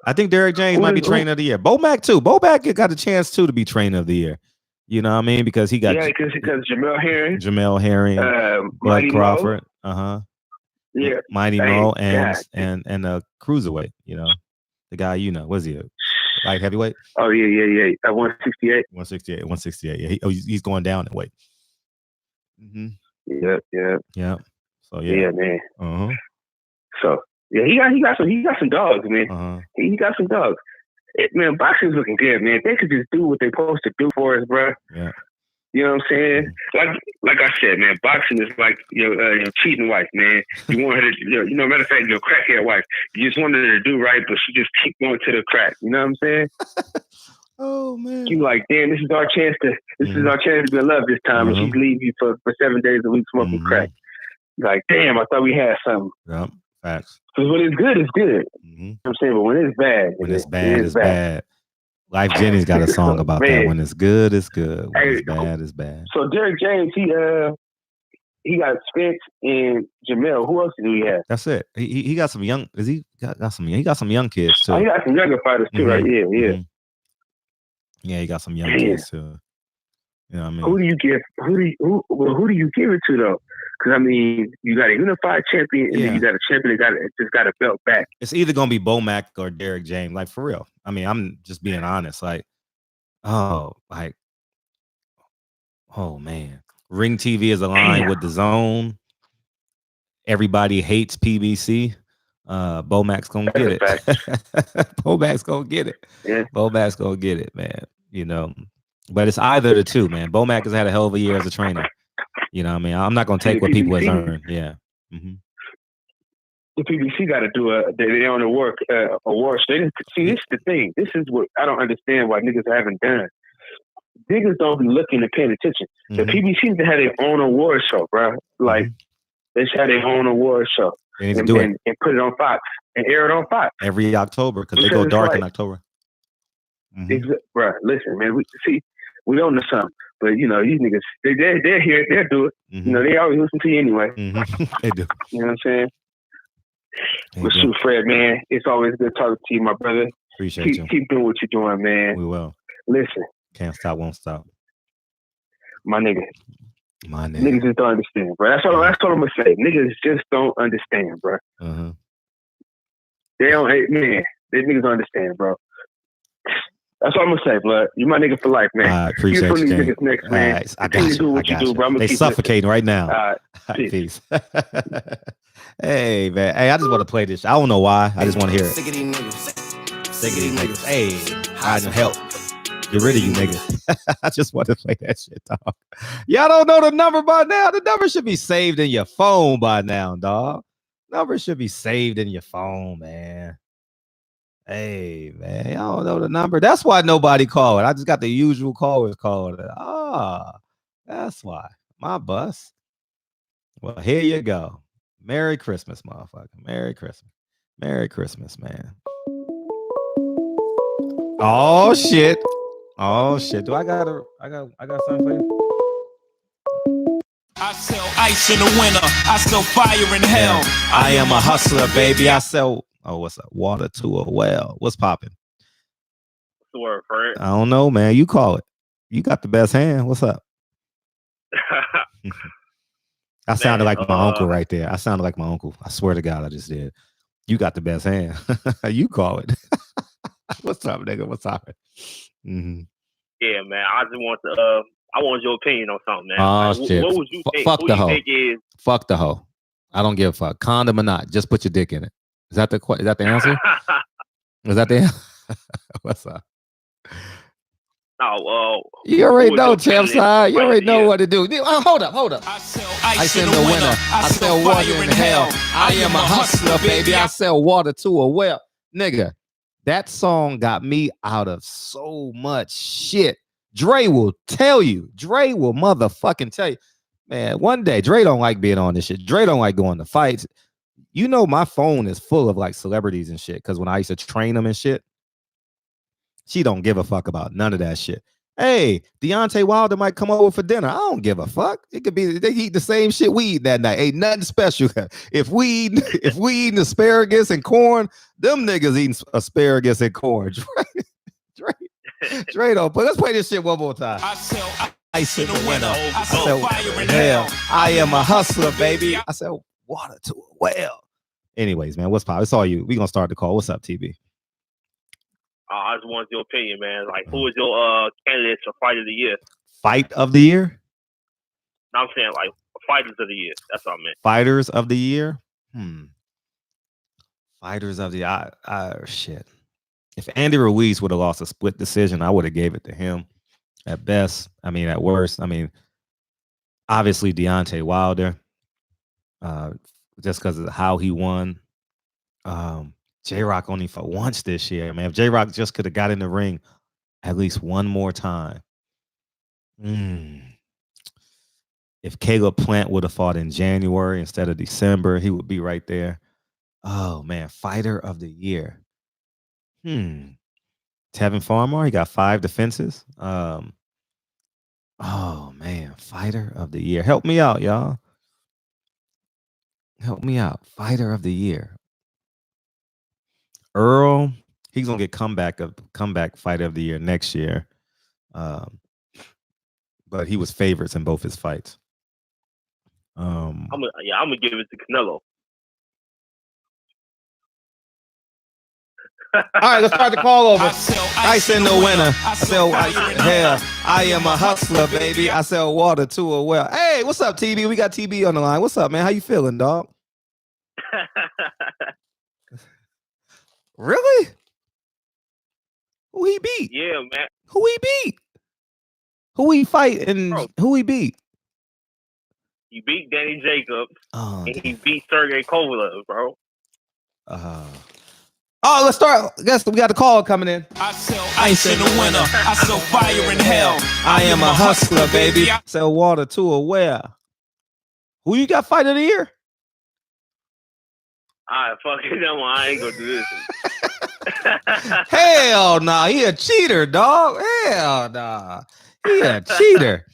I think Derek James might be trainer of the year. Bo Mack too. Bo Mack got a chance too to be trainer of the year. You know what I mean? Because he got because Jamel Herring, Bud Crawford, Mighty Mo, and cruiserweight. You know, the guy. You know, was he a light heavyweight? Oh yeah. At 168. 168. Yeah, he's going down in weight. Yeah. So man. So he got some dogs, man. He got some dogs. Man, boxing's looking good, man. They could just do what they're supposed to do for us, bro. Yeah. You know what I'm saying? Like I said, man, boxing is like your cheating wife, man. You want her to, matter of fact, your crackhead wife. You just want her to do right, but she just keep going to the crack. You know what I'm saying? Oh man. You like, damn, this is our chance to be in love this time, and she leaves you for 7 days a week smoking crack. You're like, damn, I thought we had something. Yep. Facts. Because when it's good, it's good. You know what I'm saying? But when it's bad, it's bad. Life Jennings got a song about that. When it's good, it's good. When it's bad, it's bad. So Derrick James, he got Spence and Jamel. Who else do he have? That's it. He got some young. Is he got some? He got some young kids too. Oh, he got some younger fighters too, right? Yeah, yeah. Mm-hmm. Yeah, he got some young kids too. You know what I mean? Who do you give? Who do you give it to though? Because I mean, you got a unified champion, and then you got a champion that just got a belt back. It's either gonna be Bomac or Derrick James. Like for real. I mean, I'm just being honest. Like, oh man, Ring TV is aligned with the Zone. Everybody hates PBC. Bomac's gonna get it. Bomac's gonna get it. Yeah. Bomac's gonna get it, man. You know, but it's either the two, man. Bomac has had a hell of a year as a trainer. You know what I mean? I'm not gonna take what people have earned. Yeah. Mm-hmm. The PBC got to do their own award show. See, this is the thing. This is what I don't understand why niggas haven't done. Niggas don't be looking and paying attention. Mm-hmm. The PBC needs to have their own award show, bro. Like, they should have their own award show. They need to do it. And put it on Fox and air it on Fox. Every October, because they go dark in October. Mm-hmm. Bro, listen, man. We own the something. But, you know, these niggas, they're here. They'll do it. Mm-hmm. You know, they always listen to you anyway. Mm-hmm. They do. You know what I'm saying? But shoot, Fred, man, it's always good talking to you, my brother. Appreciate you. Keep doing what you're doing, man. We will. Listen. Can't stop, won't stop. My nigga. Niggas just don't understand, bro. That's all I'm going to say. Niggas just don't understand, bro. Uh-huh. They don't, man, they niggas don't understand, bro. That's all I'm gonna say, blood. You my nigga for life, man. I appreciate you. These niggas next, man. Right, I got you. Do what you do, bro. They suffocating right now. All right, peace. Hey, man. Hey, I just want to play this. I don't know why. I just want to hear it. Sick of these niggas. Sick of these niggas. Hey, I need help. Get rid of you niggas. I just want to play that shit, dog. Y'all don't know the number by now. The number should be saved in your phone by now, dog. Number should be saved in your phone, man. Hey, man, I don't know the number. That's why nobody called. I just got the usual callers calling it. That's why. My bus. Well, here you go. Merry Christmas, motherfucker. Merry Christmas. Merry Christmas, man. Oh shit. Oh shit. Do I got something for you? I sell ice in the winter. I sell fire in hell. I am a hustler, baby. I sell what's up? Water to a well. What's popping? What's the word, Fred? I don't know, man. You call it. You got the best hand. What's up? I sounded like my uncle right there. I sounded like my uncle. I swear to God, I just did. You got the best hand. You call it. What's up, nigga? What's up? Mm-hmm. Yeah, man. I just want to. I want your opinion on something, man. Oh shit! What would you think? Fuck the hoe. Is... Fuck the hoe. I don't give a fuck. Condom or not, just put your dick in it. Is that the answer? Is that the answer? What's up? No, you already know, champ side. You already know what to do. Hold up. I sell ice in the winter. I sell water in hell. I am a hustler, baby. I sell water to a well. Nigga, that song got me out of so much shit. Dre will tell you. Dre will motherfucking tell you. Man, one day, Dre don't like being on this shit. Dre don't like going to fights. You know my phone is full of like celebrities and shit. Because when I used to train them and shit, she don't give a fuck about none of that shit. Hey, Deontay Wilder might come over for dinner. I don't give a fuck. It could be they eat the same shit we eat that night. Ain't nothing special. If we eating asparagus and corn, them niggas eating asparagus and corn. Dre don't. But let's play this shit one more time. I sell ice in the winter. I sell fire in hell. I am a hustler, baby. I sell water to a well. Anyways, man, what's pop? It's all you. We gonna start the call. What's up, TB? I just want your opinion, man. Like, who is your candidate for fight of the year? Fight of the year? No, I'm saying like fighters of the year. That's what I meant. Fighters of the year? Fighters of the shit. If Andy Ruiz would have lost a split decision, I would have gave it to him. At best, I mean, at worst, I mean, obviously Deontay Wilder, just because of how he won. J-Rock only fought once this year, man. If J-Rock just could have got in the ring at least one more time. If Caleb Plant would have fought in January instead of December, he would be right there. Oh, man. Fighter of the year. Tevin Farmer, he got 5 defenses. Oh man, fighter of the year. Help me out, y'all. Help me out. Fighter of the year. Errol, he's gonna get comeback fighter of the year next year. But he was favorites in both his fights. I'm gonna give it to Canelo. All right, let's start the call over. I send the winner. I sell hell. I am a hustler, baby. I sell water to a well. Hey, what's up, TB? We got TB on the line. What's up, man? How you feeling, dog? Really? Who he beat? Yeah, man. Who he beat? Who he fight and Bro, who he beat? He beat Danny Jacobs and damn. he beat Sergey Kovalev, bro. Let's start. Guess we got the call coming in. I sell ice in the winter. I sell fire in hell. I am a hustler, baby. Sell water to a well. Who you got fight of the year? Alright, fuck it, that one. I ain't gonna do this. Hell nah, he a cheater, dog. Hell nah, he a cheater.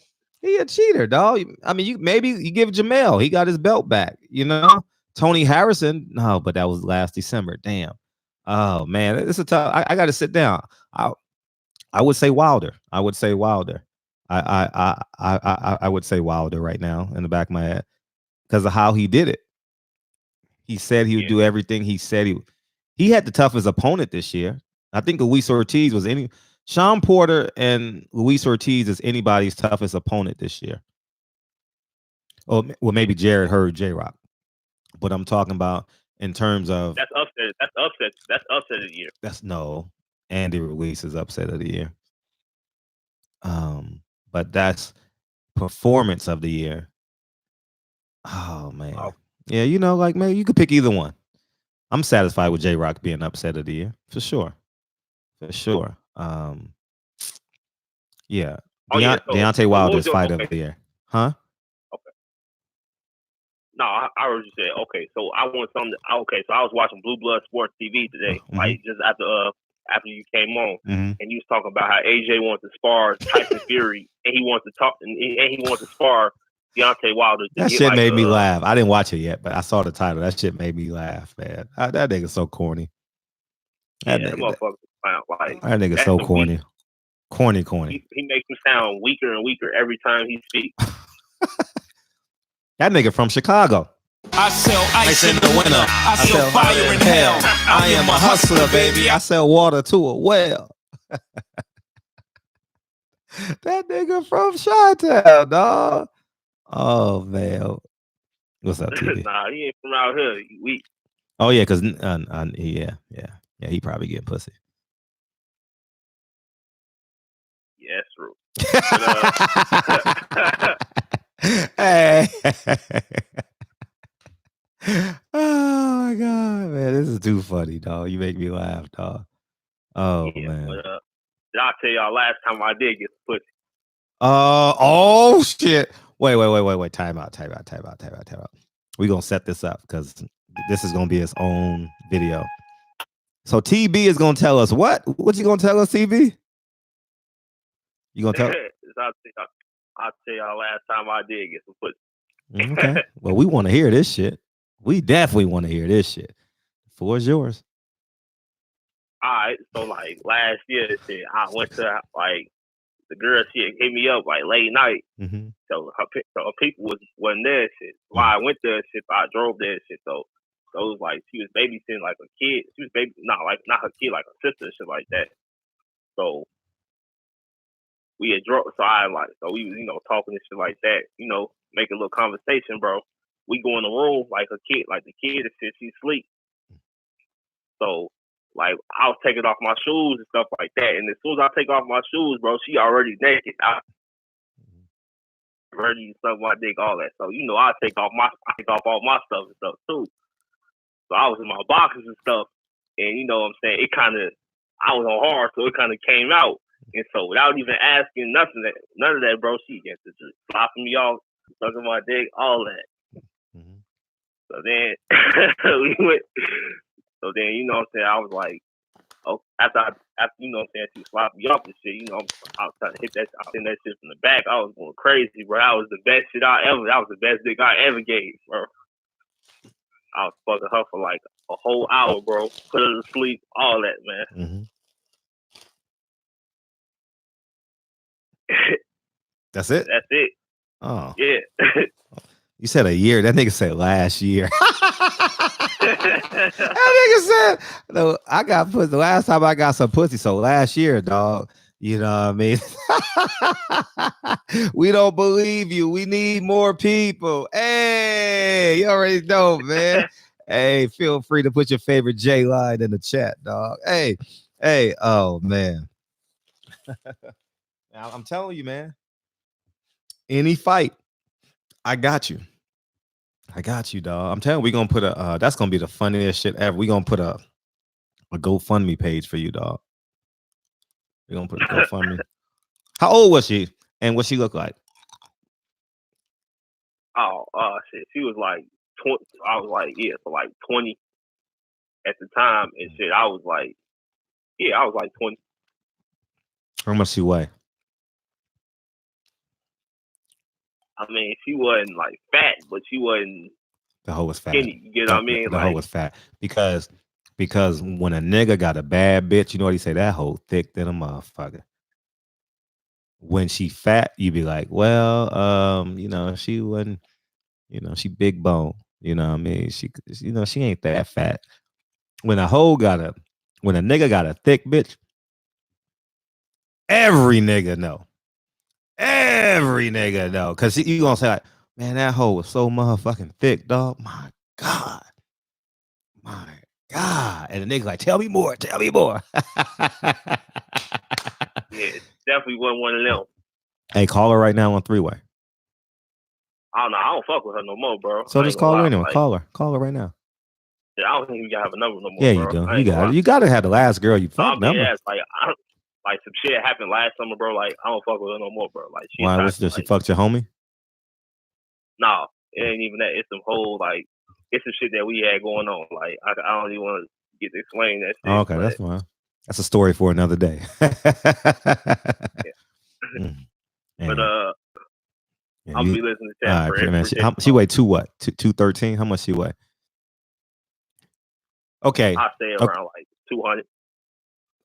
He a cheater, dog. I mean, maybe you give Jamel. He got his belt back. You know, Tony Harrison. No, but that was last December. Damn. Oh man, it's a tough. I got to sit down. I would say Wilder. I would say Wilder. I would say Wilder right now in the back of my head because of how he did it. He said he would do everything. He said he had the toughest opponent this year. I think Luis Ortiz was Sean Porter and Luis Ortiz is anybody's toughest opponent this year. Oh, well, maybe Jared Hurd, J-Rock. But I'm talking about in terms of that's upset. That's upset of the year. Andy Ruiz is upset of the year. But that's performance of the year. Oh man. Oh. Yeah, man, you could pick either one. I'm satisfied with J-Rock being upset of the year for sure. For sure. Yeah. Deontay Wilder's fight of the year. Huh? Okay. No, I heard you say okay. So I want something. Okay, so I was watching Blue Blood Sports TV today, like just after you came on, and you was talking about how AJ wants to spar Tyson Fury, and he wants to talk, and he wants to spar Deontay Wilder. That shit made me laugh. I didn't watch it yet, but I saw the title. That shit made me laugh, man. That nigga's so corny. That nigga's so corny. Corny. He makes him sound weaker and weaker every time he speaks. That nigga from Chicago. I sell ice in the winter. I sell fire in hell. I am a hustler, baby. I sell water to a well. That nigga from Chi-Town, dog. Oh man, what's up, TV? Nah, he ain't from out here. He weak. Oh yeah, cause yeah, he probably getting pussy. Yeah, that's true. Hey. Oh my god, man, this is too funny, dog. You make me laugh, dog. Oh yeah, man. But, did I tell y'all last time I did get pussy? Oh shit. Wait. Time out. We're gonna set this up because this is gonna be its own video. So TB is gonna tell us what? What you gonna tell us, TB? You gonna tell? I'll tell y'all last time I did get some pussy. Okay. Well, we want to hear this shit. We definitely want to hear this shit. The floor is yours. All right. So like last year, shit, I went to like the girl. She hit me up like late night. Mm-hmm. So her people wasn't there. Shit. Why I went there. Shit. I drove there. Shit. So it was like she was babysitting like a kid. She was not her kid, like a sister and shit like that. So we had drove. So we was talking and shit like that. Make a little conversation, bro. We go in the room like a kid, like the kid and shit. She sleep. So like I was taking off my shoes and stuff like that. And as soon as I take off my shoes, bro, she already naked. I already suck my dick, all that. So I take off all my stuff and stuff too. So I was in my boxes and stuff, and what I'm saying, it kind of, I was on hard, so it kind of came out. And so without even asking none of that, bro, she gets to just flopping me off, sucking my dick, all that. Mm-hmm. So then we went. So then, what I'm saying, I was like, after you know what I'm saying, she slapped me off and shit, you know, I was trying to hit that shit from the back. I was going crazy, bro. That was the best shit that was the best dick I ever gave, bro. I was fucking her for like a whole hour, bro. Put her to sleep, all that, man. Mm-hmm. That's it? That's it. Oh. Yeah. You said a year. That nigga said last year. That nigga said, no, I got pussy. The last time I got some pussy, so last year, dog. You know what I mean? We don't believe you. We need more people. Hey, you already know, man. Hey, feel free to put your favorite J line in the chat, dog. Hey, oh man. I'm telling you, man. Any fight, I got you. I got you, dog. I'm telling you, we're gonna put a that's gonna be the funniest shit ever. We're gonna put a GoFundMe page for you, dog. We're gonna put a GoFundMe. How old was she? And what she look like? Oh, shit. She was like 20. I was like, yeah, so like 20 at the time, and shit. I was like 20. How much she weigh? I mean, she wasn't like fat, but she wasn't. The hoe was fat. Skinny, you know what I mean? The hoe was fat because when a nigga got a bad bitch, you know what he say? That hoe thick than a motherfucker. When she fat, you be like, well, you know, she wasn't, you know, she big bone. You know what I mean? She, you know, she ain't that fat. When a nigga got a thick bitch, every nigga know. Every nigga know. Cause you gonna say like, man, that hoe was so motherfucking thick, dog. My God. And the nigga like, tell me more. Yeah, definitely wasn't one of them. Hey, call her right now on 3-way. I don't know. I don't fuck with her no more, bro. So just call her anyway. Like, call her right now. Yeah, I don't think you have a number no more. Yeah, bro. you do. You gotta have the last girl you fucked number. Yeah, like some shit happened last summer, bro. Like I don't fuck with her no more, bro. Like why? What's this? She fucked your homie? No, it ain't even that. It's some whole it's some shit that we had going on. Like I don't even want to get to explain that shit. Okay, that's fine. That's a story for another day. But I'll be listening to that. Right, man. She weighed 213. How much she weigh? Okay, I stay around like 200.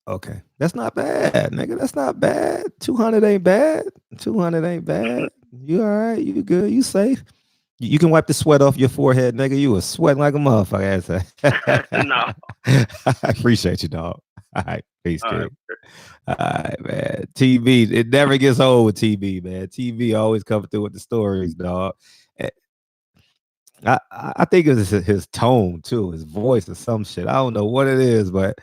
Okay, that's not bad, nigga. That's not bad. 200 ain't bad. 200 ain't bad. You all right? You good? You safe? You can wipe the sweat off your forehead, nigga. You was sweating like a motherfucker. No. I appreciate you, dog. All right, peace, kid. All right, man. TV, it never gets old with TV, man. TV always comes through with the stories, dog. I think it's his tone too, his voice or some shit. I don't know what it is, but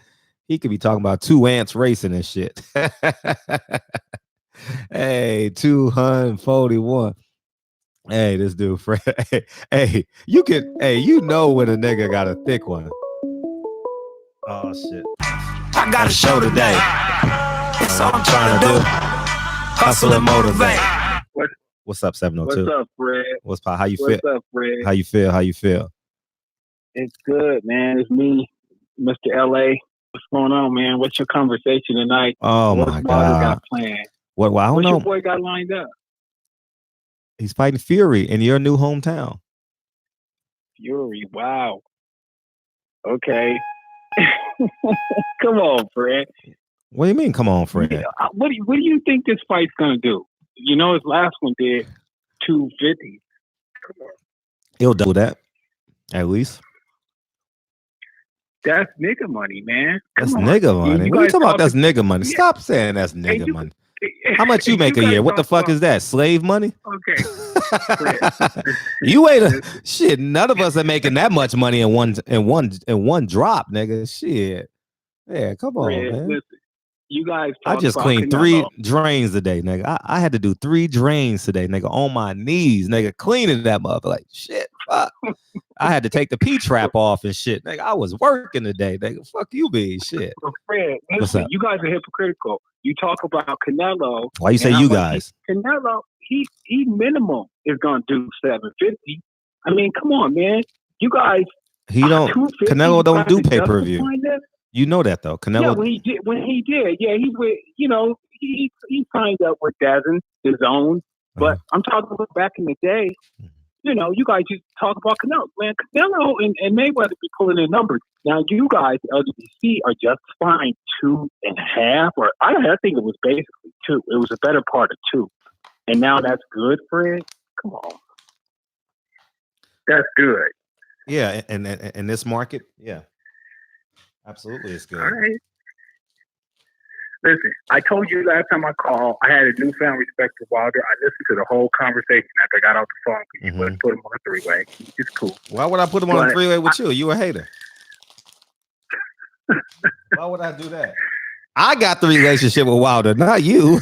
he could be talking about two ants racing and shit. Hey, 241. Hey, this dude, Fred. Hey, you know when a nigga got a thick one. Oh shit. I got a show today. That's all I'm trying to do. Hustle and motivate. What's up, 702? What's up, Fred? What's how you feel? What's up, Fred? How you feel? It's good, man. It's me, Mr. LA. What's going on, man? What's your conversation tonight? Oh my God. Got planned? What? I don't What's know. Your boy got lined up? He's fighting Fury in your new hometown. Fury, wow. Okay. Come on, Fred. What do you mean? Come on, Fred. Yeah, what do you think this fight's gonna do? You know, his last one did 250. Come on. He'll double that, at least. That's nigga money, man. That's nigga money. What are you talking about? That's nigga money. Yeah. Stop saying that's nigga money. How much you make a year? What the fuck is that? Slave money? Okay. You ain't a shit. None of us are making that much money in one drop, nigga. Shit. Yeah, come on, man. Listen, you guys. I just cleaned 3 drains today, nigga. I had to do 3 drains today, nigga, on my knees, nigga, cleaning that motherfucker. Like shit, fuck. I had to take the P-trap off and shit, nigga. I was working today, nigga. Fuck you, be shit. Fred, listen, you guys are hypocritical. You talk about Canelo. Why you say you guys? Canelo, he minimum is gonna do 750. I mean, come on, man. You guys. Canelo don't do pay-per-view. You know that though, Canelo. Yeah, when he did, yeah, he would. He signed up with DAZN, his own. But I'm talking about back in the day. You guys used to talk about Canelo. Man, Canelo and Mayweather be pulling in numbers. Now, you guys, LWC, are just fine 2.5, or I think it was basically 2. It was a better part of 2. And now that's good, Fred? Come on. That's good. Yeah, and in this market, yeah. Absolutely, it's good. All right. Listen, I told you last time I called, I had a newfound respect for Wilder. I listened to the whole conversation after I got off the phone because you wouldn't put him on a 3-way. It's cool. Why would I put him on a 3-way with you? You a hater. Why would I do that? I got the relationship with Wilder, not you.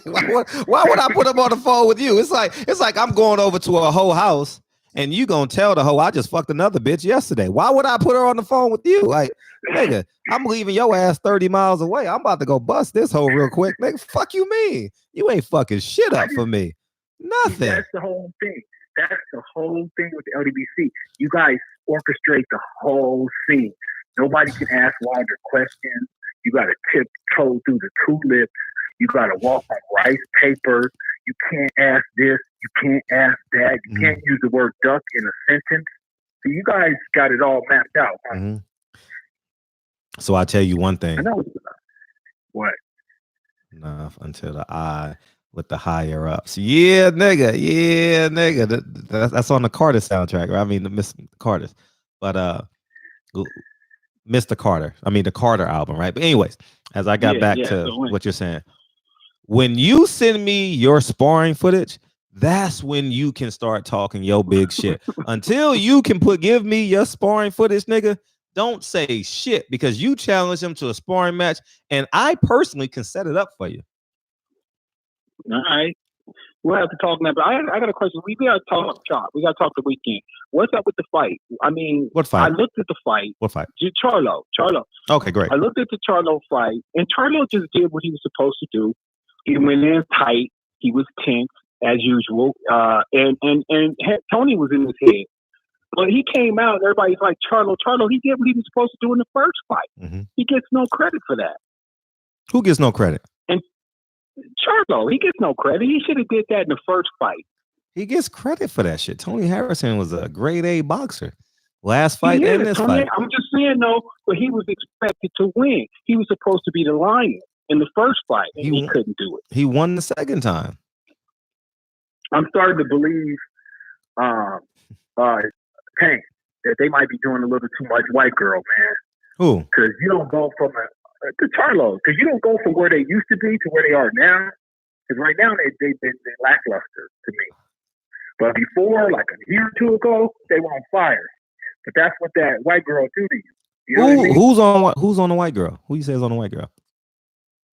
Why would I put him on the phone with you? It's like I'm going over to a whole house and you gonna tell the hoe I just fucked another bitch yesterday. Why would I put her on the phone with you? Like, nigga, I'm leaving your ass 30 miles away. I'm about to go bust this hoe real quick. Nigga, fuck you mean? You ain't fucking shit up for me. Nothing. That's the whole thing. That's the whole thing with the LDBC. You guys orchestrate the whole scene. Nobody can ask Wilder questions. You got to tiptoe through the tulips. You got to walk on rice paper. You can't ask this. You can't ask that. You can't use the word duck in a sentence. So you guys got it all mapped out. Huh? So I tell you one thing. I know. What? Enough until the eye with the higher ups. Yeah, nigga. Yeah, nigga. That's on the Carter soundtrack, right? I mean, the Miss Carter's. But Mr. Carter. I mean, the Carter album, right? But anyways, as I got back to what you're saying, when you send me your sparring footage, that's when you can start talking your big shit. Until you can give me your sparring footage, nigga, don't say shit because you challenge him to a sparring match, and I personally can set it up for you. All right. We'll have to talk now, but I got a question. We got to talk chop. We got to talk the weekend. What's up with the fight? I mean, what fight? I looked at the fight. What fight? Charlo. Okay, great. I looked at the Charlo fight, and Charlo just did what he was supposed to do. He went in tight. He was tense as usual, and Tony was in his head. But he came out, and everybody's like, Charlo. He did what he was supposed to do in the first fight. He gets no credit for that. Who gets no credit? And Charlo, he gets no credit. He should have did that in the first fight. He gets credit for that shit. Tony Harrison was a grade A boxer. Last fight and this fight. I'm just saying, though, but he was expected to win. He was supposed to be the lion in the first fight, and he couldn't do it. He won the second time. I'm starting to believe Tank, that they might be doing a little too much white girl, man. Who? Because you don't go from the Charlo, because you don't go from where they used to be to where they are now. Because right now they're lackluster to me. But before, like a year or two ago, they were on fire. But that's what that white girl do to you. You know what I mean? Who's on the white girl? Who you say is on the white girl?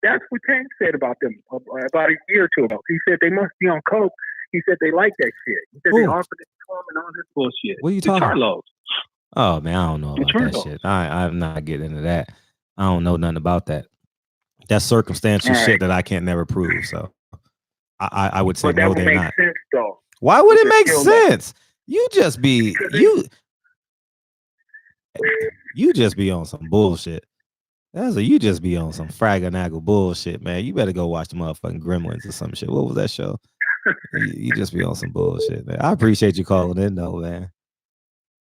That's what Tank said about them about a year or two ago. He said they must be on coke. He said they like that shit. He said they offered it to him and all this bullshit. What are you talking about? Oh man, I don't know about that shit. I'm not getting into that. I don't know nothing about that. That's circumstantial shit that I can't never prove. So I would say no, they're not. Sense, though. Why would it make sense? You just be you just be on some bullshit. You just be on some fraggle bullshit, man. You better go watch the motherfucking Gremlins or some shit. What was that show? You just be on some bullshit, man. I appreciate you calling in, though, man.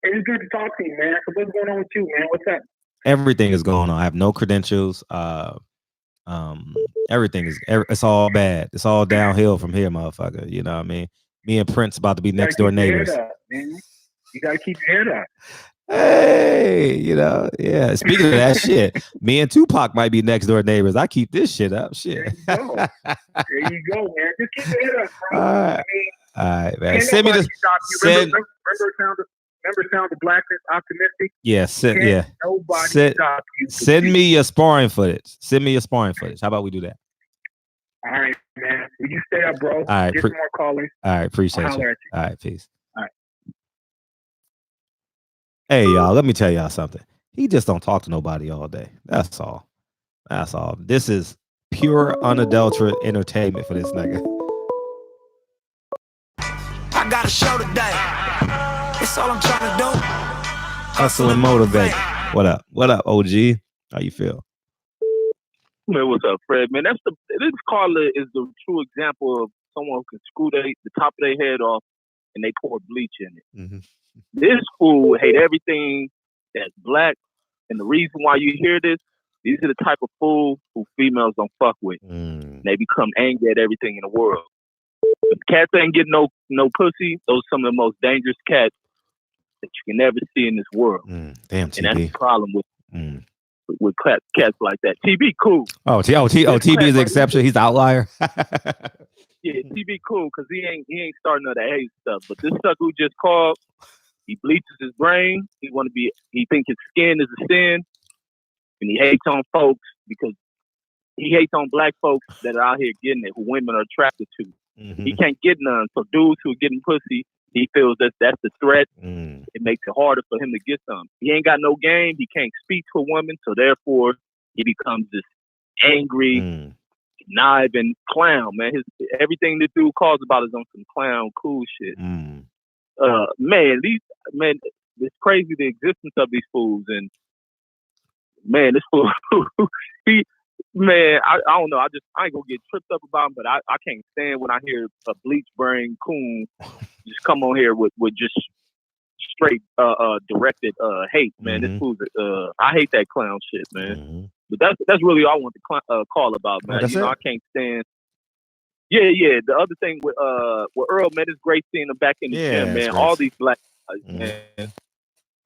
It's good to talk to you, man. So what's going on with you, man? What's up? Everything is going on. I have no credentials. Everything is. It's all bad. It's all downhill from here, motherfucker. You know what I mean? Me and Prince about to be next door neighbors. You gotta keep your head up. Hey, yeah. Speaking of that shit, me and Tupac might be next door neighbors. I keep this shit up. Shit. There you go, man. Just keep your head up, bro. All right, man. Send me this. Remember Sound of Blackness, Optimistic? Yeah, nobody stop you. Send me your sparring footage. How about we do that? All right, man. Will you stay up, bro? All right. Get some more callers. All right, appreciate you. All right, peace. All right. Hey, y'all, let me tell y'all something. He just don't talk to nobody all day. That's all. This is pure, unadulterated entertainment for this nigga. I got a show today. That's all I'm trying to do. Hustle and motivate. What up? What up, OG? How you feel? Man, what's up, Fred? Man, this Carla is the true example of someone who can screw the top of their head off and they pour bleach in it. Mm-hmm. This fool hate everything that's black, and the reason why you hear this, these are the type of fools who females don't fuck with. They become angry at everything in the world. If cats ain't getting no pussy, those are some of the most dangerous cats that you can never see in this world. Damn, TB. And that's the problem with cats like that. TB cool. TB is the exception. He's the outlier. Yeah, TB cool because he ain't starting none of that hate stuff. But this sucker who just called, he bleaches his brain. He think his skin is a sin, and he hates on folks because he hates on black folks that are out here getting it, who women are attracted to. He can't get none. So dudes who are getting pussy, he feels that that's the threat. It makes it harder for him to get some. He ain't got no game. He can't speak to a woman, so therefore he becomes this angry, conniving clown. Man, everything this dude calls about is on some clown cool shit. It's crazy the existence of these fools, and man, this fool, I don't know. I ain't gonna get tripped up about him, but I can't stand when I hear a bleach brain coon just come on here with just straight directed hate, man. This fool's I hate that clown shit, man. But that's really all I want to call about, man. I can't stand. Yeah. The other thing with Errol, man, it's great seeing him back in the gym, man. All these black guys, man.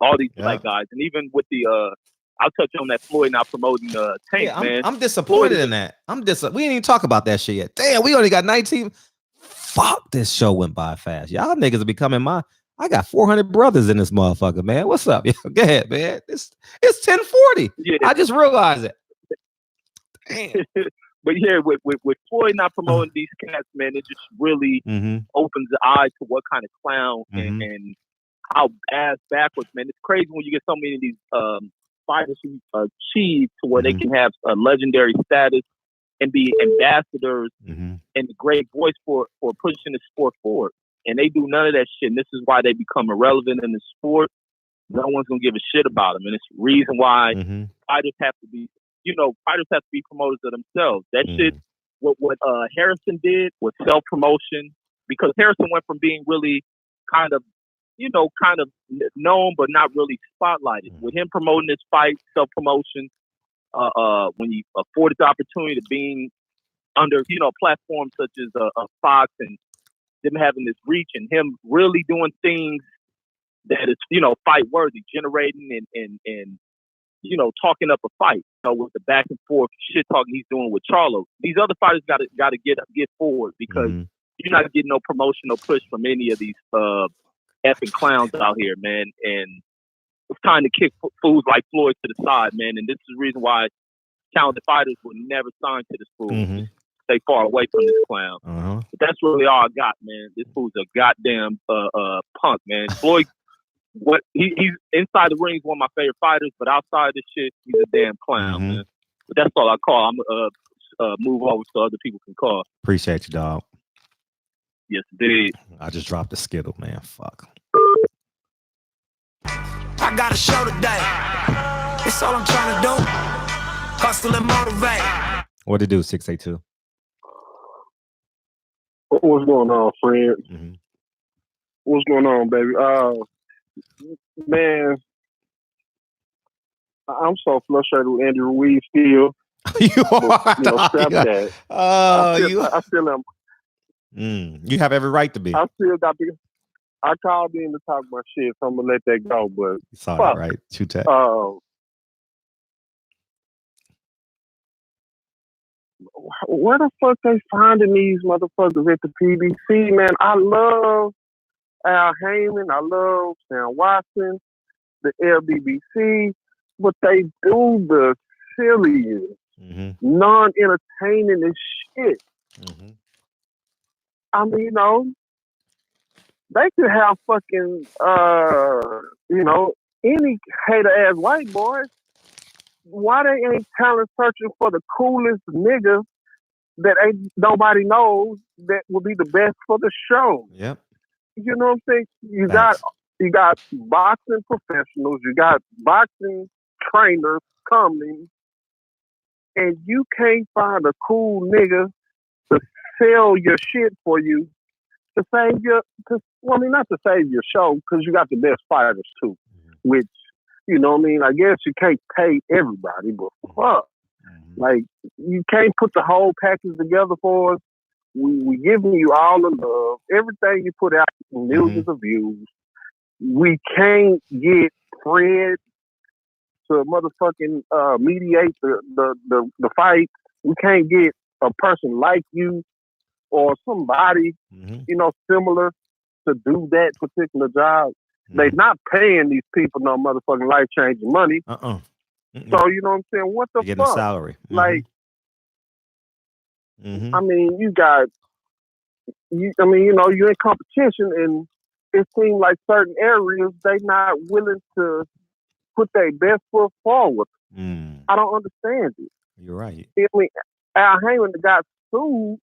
All these black guys, and even with the I'll touch on that Floyd not promoting Tank, man. I'm disappointed in that. We didn't even talk about that shit yet. Damn, we only got 19. Fuck, this show went by fast. Y'all niggas are becoming I got 400 brothers in this motherfucker, man. What's up? Yo, go ahead, man. It's 10:40. Yeah. I just realized it. Damn. But yeah, with Floyd not promoting these cats, man, it just really opens the eye to what kind of clown and how ass backwards, man. It's crazy when you get so many of these fighters who achieve to where they can have a legendary status and be ambassadors and a great voice for pushing the sport forward. And they do none of that shit. And this is why they become irrelevant in the sport. No one's gonna give a shit about them. And it's the reason why fighters have to be, fighters have to be promoters of themselves. That shit, what Harrison did was self-promotion, because Harrison went from being really kind of known but not really spotlighted. With him promoting this fight, self-promotion, when you afforded the opportunity to being under, platforms such as a Fox and them having this reach and him really doing things that is, fight worthy, generating and talking up a fight, with the back and forth shit talking he's doing with Charlo. These other fighters got to get forward, because you're not getting no promotional push from any of these effing clowns out here, man. And it's time to kick fools like Floyd to the side, man. And this is the reason why talented fighters will never sign to this fool. Stay far away from this clown. But that's really all I got, man. This fool's a goddamn punk, man. Floyd, he's inside the ring, is one of my favorite fighters, but outside this shit, he's a damn clown, man. But that's all I call. I'm gonna move over so other people can call. Appreciate you, dog. Yes, indeed. I just dropped the skittle, man. Fuck. I got a show today. It's all I'm trying to do. Hustle and motivate. What to do, 682? What's going on, Fred? What's going on, baby? Man, I'm so frustrated with Andy Ruiz still. You are. That. I still am. You have every right to be. I still got to. I called in to talk my shit, so I'm gonna let that go. But it's all right, right? Shoot that. Where the fuck they finding these motherfuckers at the PBC, man? I love Al Heyman, I love Sam Watson, the LBBC, but they do the silliest, non-entertaining as shit. I mean, they could have fucking, any hater-ass white boys. Why they ain't talent searching for the coolest niggas that nobody knows that will be the best for the show? Yep. You know what I'm saying? You got boxing professionals, you got boxing trainers coming and you can't find a cool nigga to sell your shit for you to save your, not to save your show, because you got the best fighters too, which, you know what I mean? I guess you can't pay everybody, but fuck. Like, you can't put the whole package together for us. We giving you all the love. Everything you put out, millions of views. We can't get Fred to motherfucking mediate the fight. We can't get a person like you or somebody, you know, similar to do that particular job. They're not paying these people no motherfucking life-changing money. So, you know what I'm saying? What the fuck? Getting a salary. Like, I mean, you got, you know, you're in competition, and it seems like certain areas, they not willing to put their best foot forward. I don't understand it. You're right. I mean, Al Heyman got sued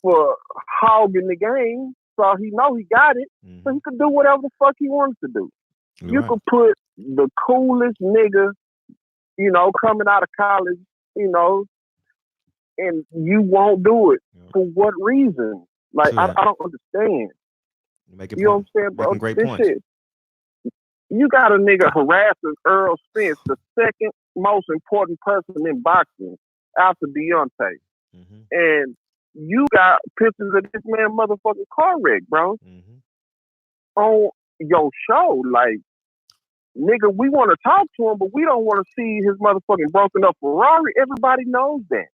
for hogging the game, so he know he got it, so he could do whatever the fuck he wants to do. You could put the coolest nigga, you know, coming out of college, you know, and you won't do it. For what reason? Like, I don't understand. You know what I'm saying, bro? Great this points. shit. You got a nigga harassing Errol Spence, the second most important person in boxing after Deontay. And you got pictures of this man motherfucking car wreck, bro. On your show. Like, nigga, we want to talk to him, but we don't want to see his motherfucking broken up Ferrari. Everybody knows that.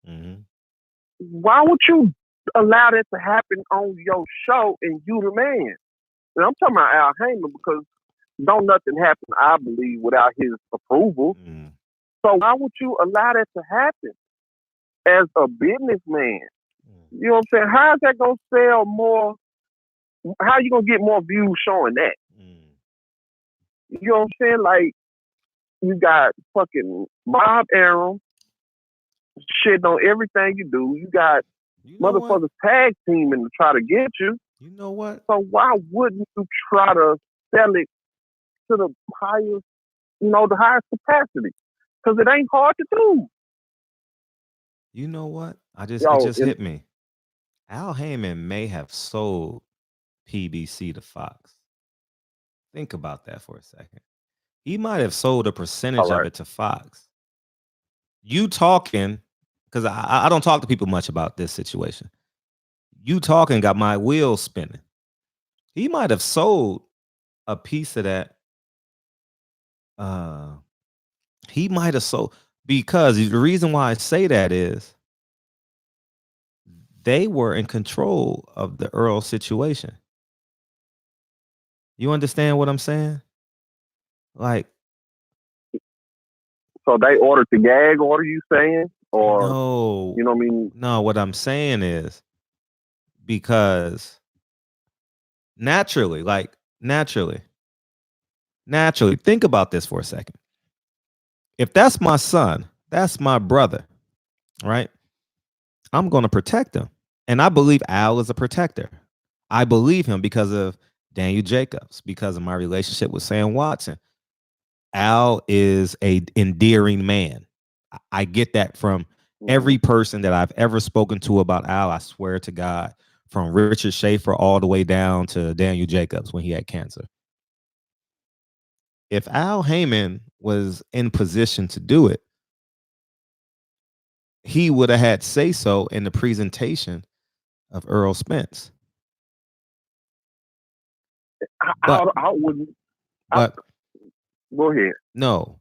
Why would you allow that to happen on your show and you the man? And I'm talking about Al Heyman, because don't nothing happen, I believe, without his approval. So why would you allow that to happen as a businessman? You know what I'm saying? How is that going to sell more? How are you going to get more views showing that? You know what I'm saying? Like, you got fucking Bob Errol shitting on everything you do. You got motherfuckers tag teaming to try to get you. You know what? So why wouldn't you try to sell it to the highest, you know, the highest capacity? Because it ain't hard to do. You know what? It just hit me. Al Heyman may have sold PBC to Fox. Think about that for a second. He might have sold a percentage of it to Fox. You talking, because I don't talk to people much about this situation. You talking got my wheels spinning. He might have sold a piece of that. He might have sold, because the reason why I say that is they were in control of the Errol situation. You understand what I'm saying? Like, so they ordered the gag order, you saying? Or no, you know what I mean? No, what I'm saying is, because naturally, think about this for a second. If that's my son, that's my brother, right? I'm going to protect him. And I believe Al is a protector. I believe him because of Daniel Jacobs, because of my relationship with Sam Watson. Al is a endearing man. I get that from every person that I've ever spoken to about Al. I swear to God, from Richard Schaefer all the way down to Daniel Jacobs when he had cancer. If Al Heyman was in position to do it, he would have had say so in the presentation of Errol Spence. I wouldn't. Go ahead. No,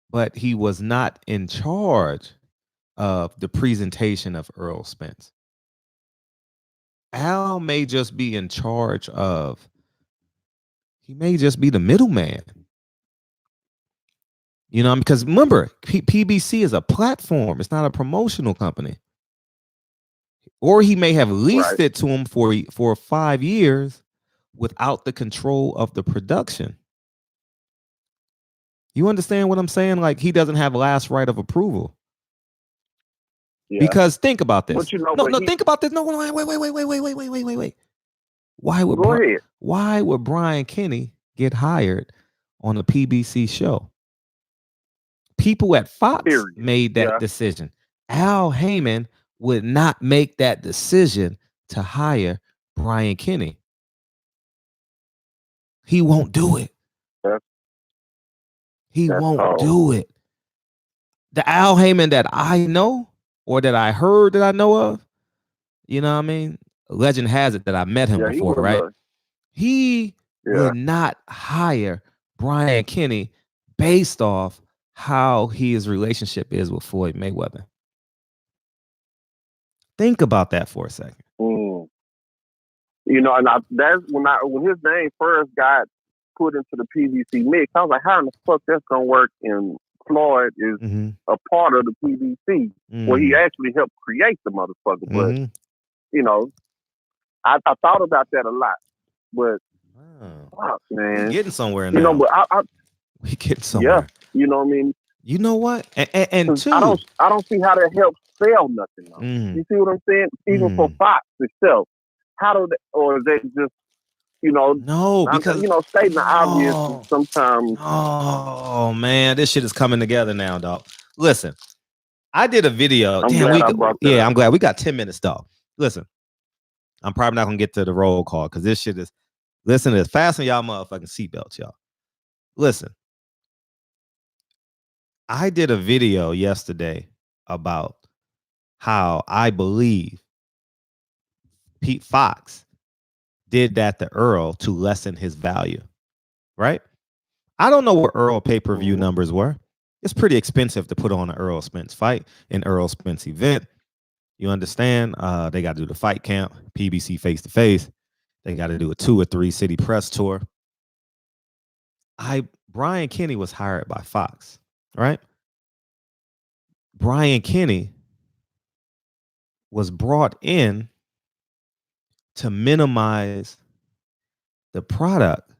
but he was not in charge of the presentation of Errol Spence. Al may just be in charge of, he may just be the middleman. You know, because remember, PBC is a platform. It's not a promotional company. Or he may have leased it to him for 5 years without the control of the production. You understand what I'm saying? Like, he doesn't have last right of approval. Yeah. Because think about this. You know, think about this. No, wait. Why would Brian Kenny get hired on a PBC show? People at Fox made that decision. Al Heyman would not make that decision to hire Brian Kenny. He won't do it. He won't do it. The Al Heyman that I know or that I heard that I know of, you know what I mean? Legend has it that I met him before, right? He would not hire Brian Kenny based off how his relationship is with Floyd Mayweather. Think about that for a second. You know, and that's when his name first got put into the PBC mix, I was like, how in the fuck that's gonna work? And Floyd is a part of the PBC, where he actually helped create the motherfucker. But you know, I thought about that a lot. But fuck, man, we getting somewhere now. You know, but we getting somewhere. Yeah, you know what I mean. You know what? And two, I don't see how that helps sell nothing. Though. You see what I'm saying? Even for Fox itself, how do they, or is they just, you know, because you know, stating the obvious sometimes. Oh man, this shit is coming together now, dog. Listen, I did a video. I'm glad we got 10 minutes, dog. Listen, I'm probably not gonna get to the roll call because this shit is. Listen to this. Fasten y'all motherfucking seatbelts, y'all. Listen, I did a video yesterday about how I believe Pete Fox did that to Errol to lessen his value, right? I don't know what Errol pay-per-view numbers were. It's pretty expensive to put on an Errol Spence fight, an Errol Spence event. You understand? They got to do the fight camp, PBC face-to-face. They got to do a 2 or 3 city press tour. Brian Kenny was hired by Fox, right? Brian Kenny was brought in to minimize the product,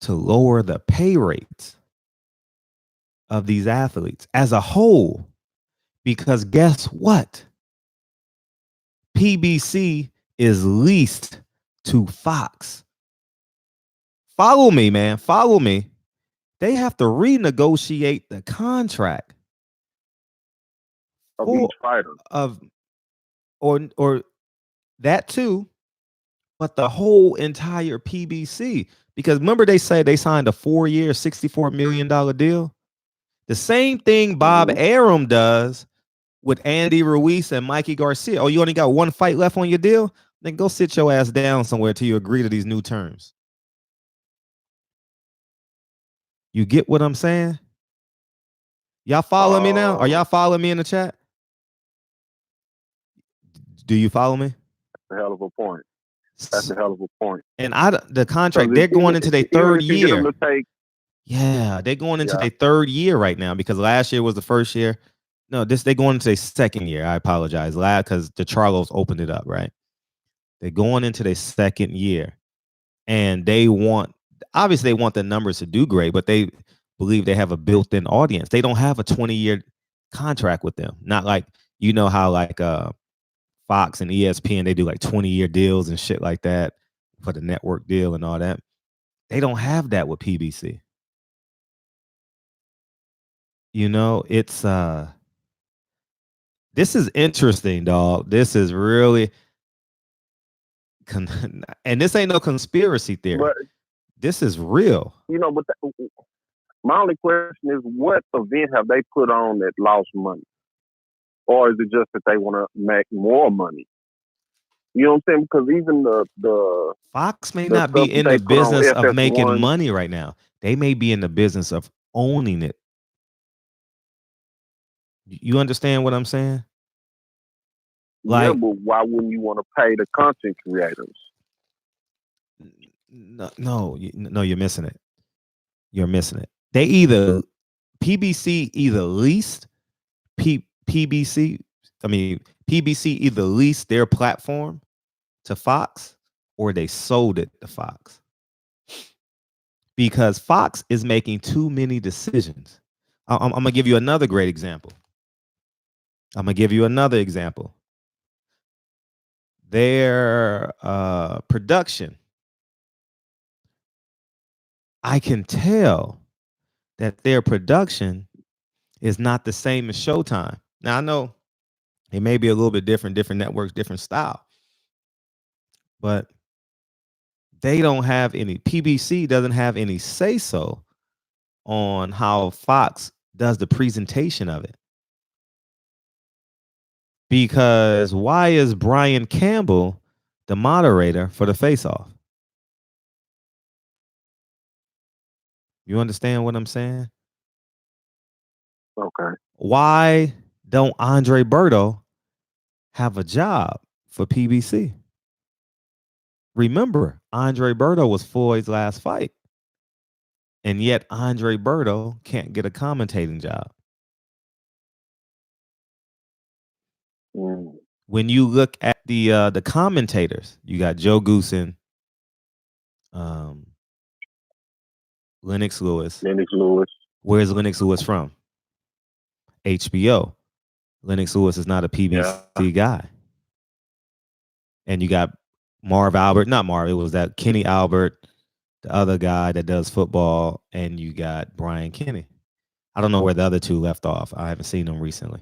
to lower the pay rates of these athletes as a whole. Because guess what? PBC is leased to Fox. Follow me, man. Follow me. They have to renegotiate the contract of each fighter. Or that too, but the whole entire PBC. Because remember they say they signed a 4-year, $64 million deal? The same thing Bob Arum does with Andy Ruiz and Mikey Garcia. Oh, you only got 1 fight left on your deal? Then go sit your ass down somewhere till you agree to these new terms. You get what I'm saying? Y'all following me now? Are y'all following me in the chat? Do you follow me? That's a hell of a point. That's a hell of a point. And the contract, they're going into their third year. Yeah, they're going into their third year right now because last year was the first year. No, they're going into their second year. I apologize. Because the Charlos opened it up, right? They're going into their second year. And they want the numbers to do great, but they believe they have a built-in audience. They don't have a 20-year contract with them. Not like, you know how like Fox and ESPN, they do like 20-year deals and shit like that for the network deal and all that. They don't have that with PBC. You know, it's this is interesting, dog. This is really and this ain't no conspiracy theory. But, this is real. You know, but my only question is, what event have they put on that lost money? Or is it just that they want to make more money? You know what I'm saying? Because even the Fox may not be in the business of making money right now. They may be in the business of owning it. You understand what I'm saying? Like, yeah, but why wouldn't you want to pay the content creators? No, you're missing it. You're missing it. They either PBC either leased PBC either leased their platform to Fox or they sold it to Fox. Because Fox is making too many decisions. I'm going to give you another great example. Their production. I can tell that their production is not the same as Showtime. Now I know it may be a little bit different networks, different style, but they don't have any. PBC doesn't have any say so on how Fox does the presentation of it. Because why is Brian Campbell the moderator for the face-off? You understand what I'm saying? Okay. Why don't Andre Berto have a job for PBC? Remember, Andre Berto was Floyd's last fight. And yet Andre Berto can't get a commentating job. When you look at the commentators, you got Joe Goosen, Lennox Lewis. Where's Lennox Lewis from? HBO. Lennox Lewis is not a PBC guy. And you got Marv Albert, not Marv, it was that Kenny Albert, the other guy that does football, and you got Brian Kenny. I don't know where the other two left off. I haven't seen them recently.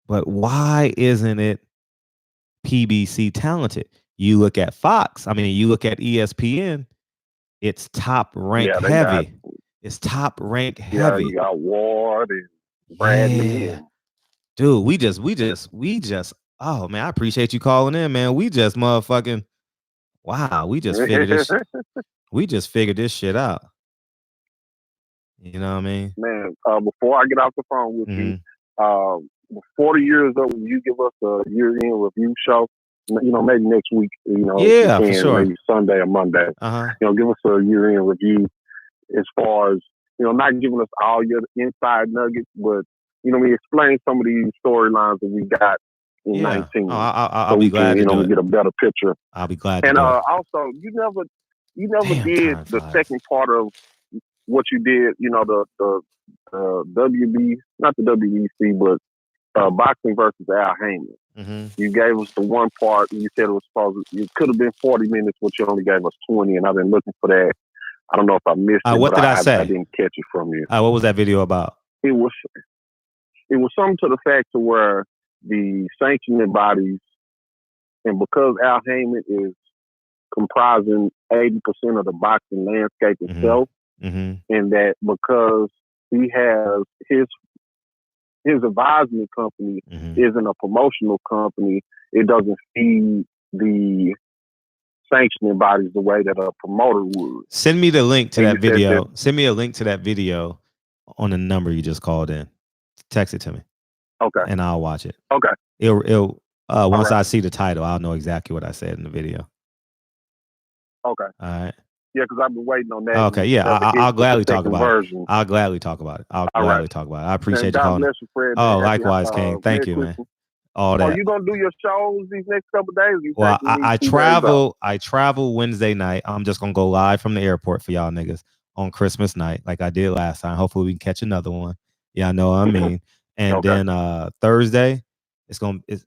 But why isn't it PBC talented? You look at Fox, you look at ESPN, it's top ranked heavy. It's top ranked heavy. You got Ward and Bradley. Yeah. Dude, we just, oh man, I appreciate you calling in, man. We just motherfucking, wow, we just figured this shit out. You know what I mean? Man, before I get off the phone with you, before the year is over, you give us a year-end review show. Maybe next week. Yeah, for sure. Maybe Sunday or Monday. Give us a year-end review as far as not giving us all your inside nuggets, but explain some of these storylines that we got in 19. I'll be glad to do it. Get a better picture. I'll be glad to do it. And also, you never did the second part of what you did. The WB, not the WBC, but boxing versus Al Heyman. You gave us the one part, and you said it could have been 40 minutes, but you only gave us 20, and I've been looking for that. I don't know if I missed it. What did I say? I didn't catch it from you. What was that video about? It was something to the fact to where the sanctioning bodies, and because Al Heyman is comprising 80% of the boxing landscape itself, and that because he has his advisement company isn't a promotional company, it doesn't feed the sanctioning bodies the way that a promoter would. Send me the link to that video. Send me a link to that video on the number you just called in. Text it to me. Okay. And I'll watch it. Okay. It'll once I see the title, I'll know exactly what I said in the video. Okay. All right. Yeah, because I've been waiting on that. Okay, yeah, I'll gladly talk about it. I'll gladly talk about it. I appreciate you calling. Oh, likewise, King. Thank you, man. All that. Are you gonna do your shows these next couple of days? Well, I travel Wednesday night. I'm just gonna go live from the airport for y'all niggas on Christmas night, like I did last time. Hopefully we can catch another one. Yeah, I know what I mean. And then Thursday, it's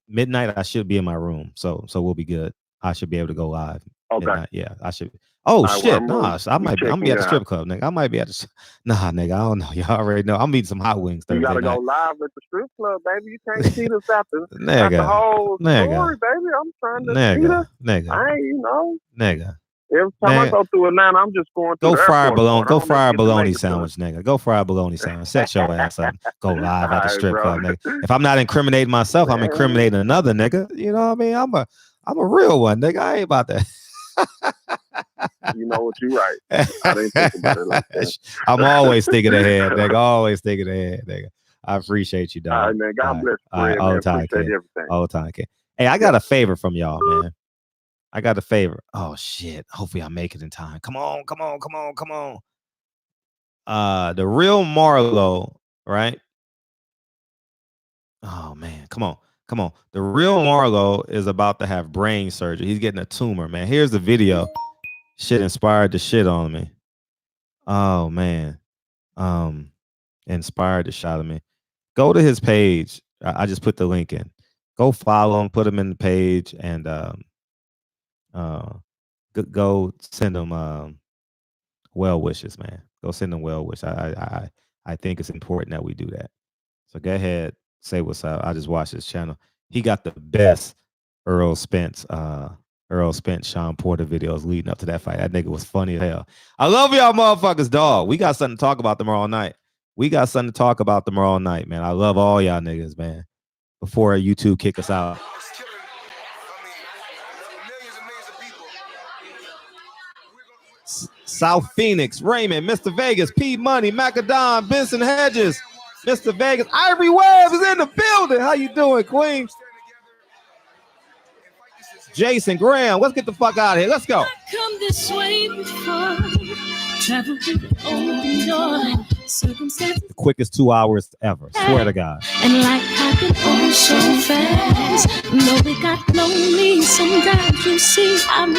midnight. I should be in my room, so we'll be good. I should be able to go live. Okay. Midnight. Yeah, I should. Oh shit, nah. So I'm gonna be at the strip club, nigga. I might be at the. Nah, nigga. I don't know. Y'all already know. I'm eating some hot wings Thursday night. You gotta go live at the strip club, baby. You can't see this after the whole story, baby. I'm trying to see this. Nigga. I ain't Nigga. Every time I go through Atlanta, I'm just going through the airport. Go fry a bologna sandwich, nigga. Go fry a bologna sandwich. Set your ass up. Go live at the strip club, nigga. If I'm not incriminating myself, I'm incriminating another nigga. You know what I mean? I'm a real one, nigga. I ain't about that. You know what, you right. I didn't think about it like that. I'm always thinking ahead, nigga. Always thinking ahead, nigga. I appreciate you, dog. All right, man. God bless you. Right. All the time, all the time, kid. Hey, I got a favor from y'all, man. I got a favor. Oh shit. Hopefully I make it in time. Come on. The real Marlo, right? Oh man, come on. The real Marlo is about to have brain surgery. He's getting a tumor, man. Here's the video. Shit inspired the shit on me. Oh man. Inspired the shot of me. Go to his page. I just put the link in. Go follow him, put him in the page, and go send him well wishes, man. Go send him well wishes. I I think it's important that we do that. So go ahead, say what's up. I just watched his channel. He got the best Errol Spence, Sean Porter videos leading up to that fight. That nigga was funny as hell. I love y'all motherfuckers, dog. We got something to talk about tomorrow night. Man. I love all y'all niggas, man. Before YouTube kick us out. South Phoenix, Raymond, Mr. Vegas, P Money, Macadon, Benson Hedges, Mr. Vegas, Ivory Webb is in the building. How you doing, Queen? Jason Graham, let's get the fuck out of here. Let's go. Come this way before, travel to the open door, circumstances. The quickest 2 hours ever. Swear to God. And like happened oh so fast. No, they got lonely. Sometimes you see I'm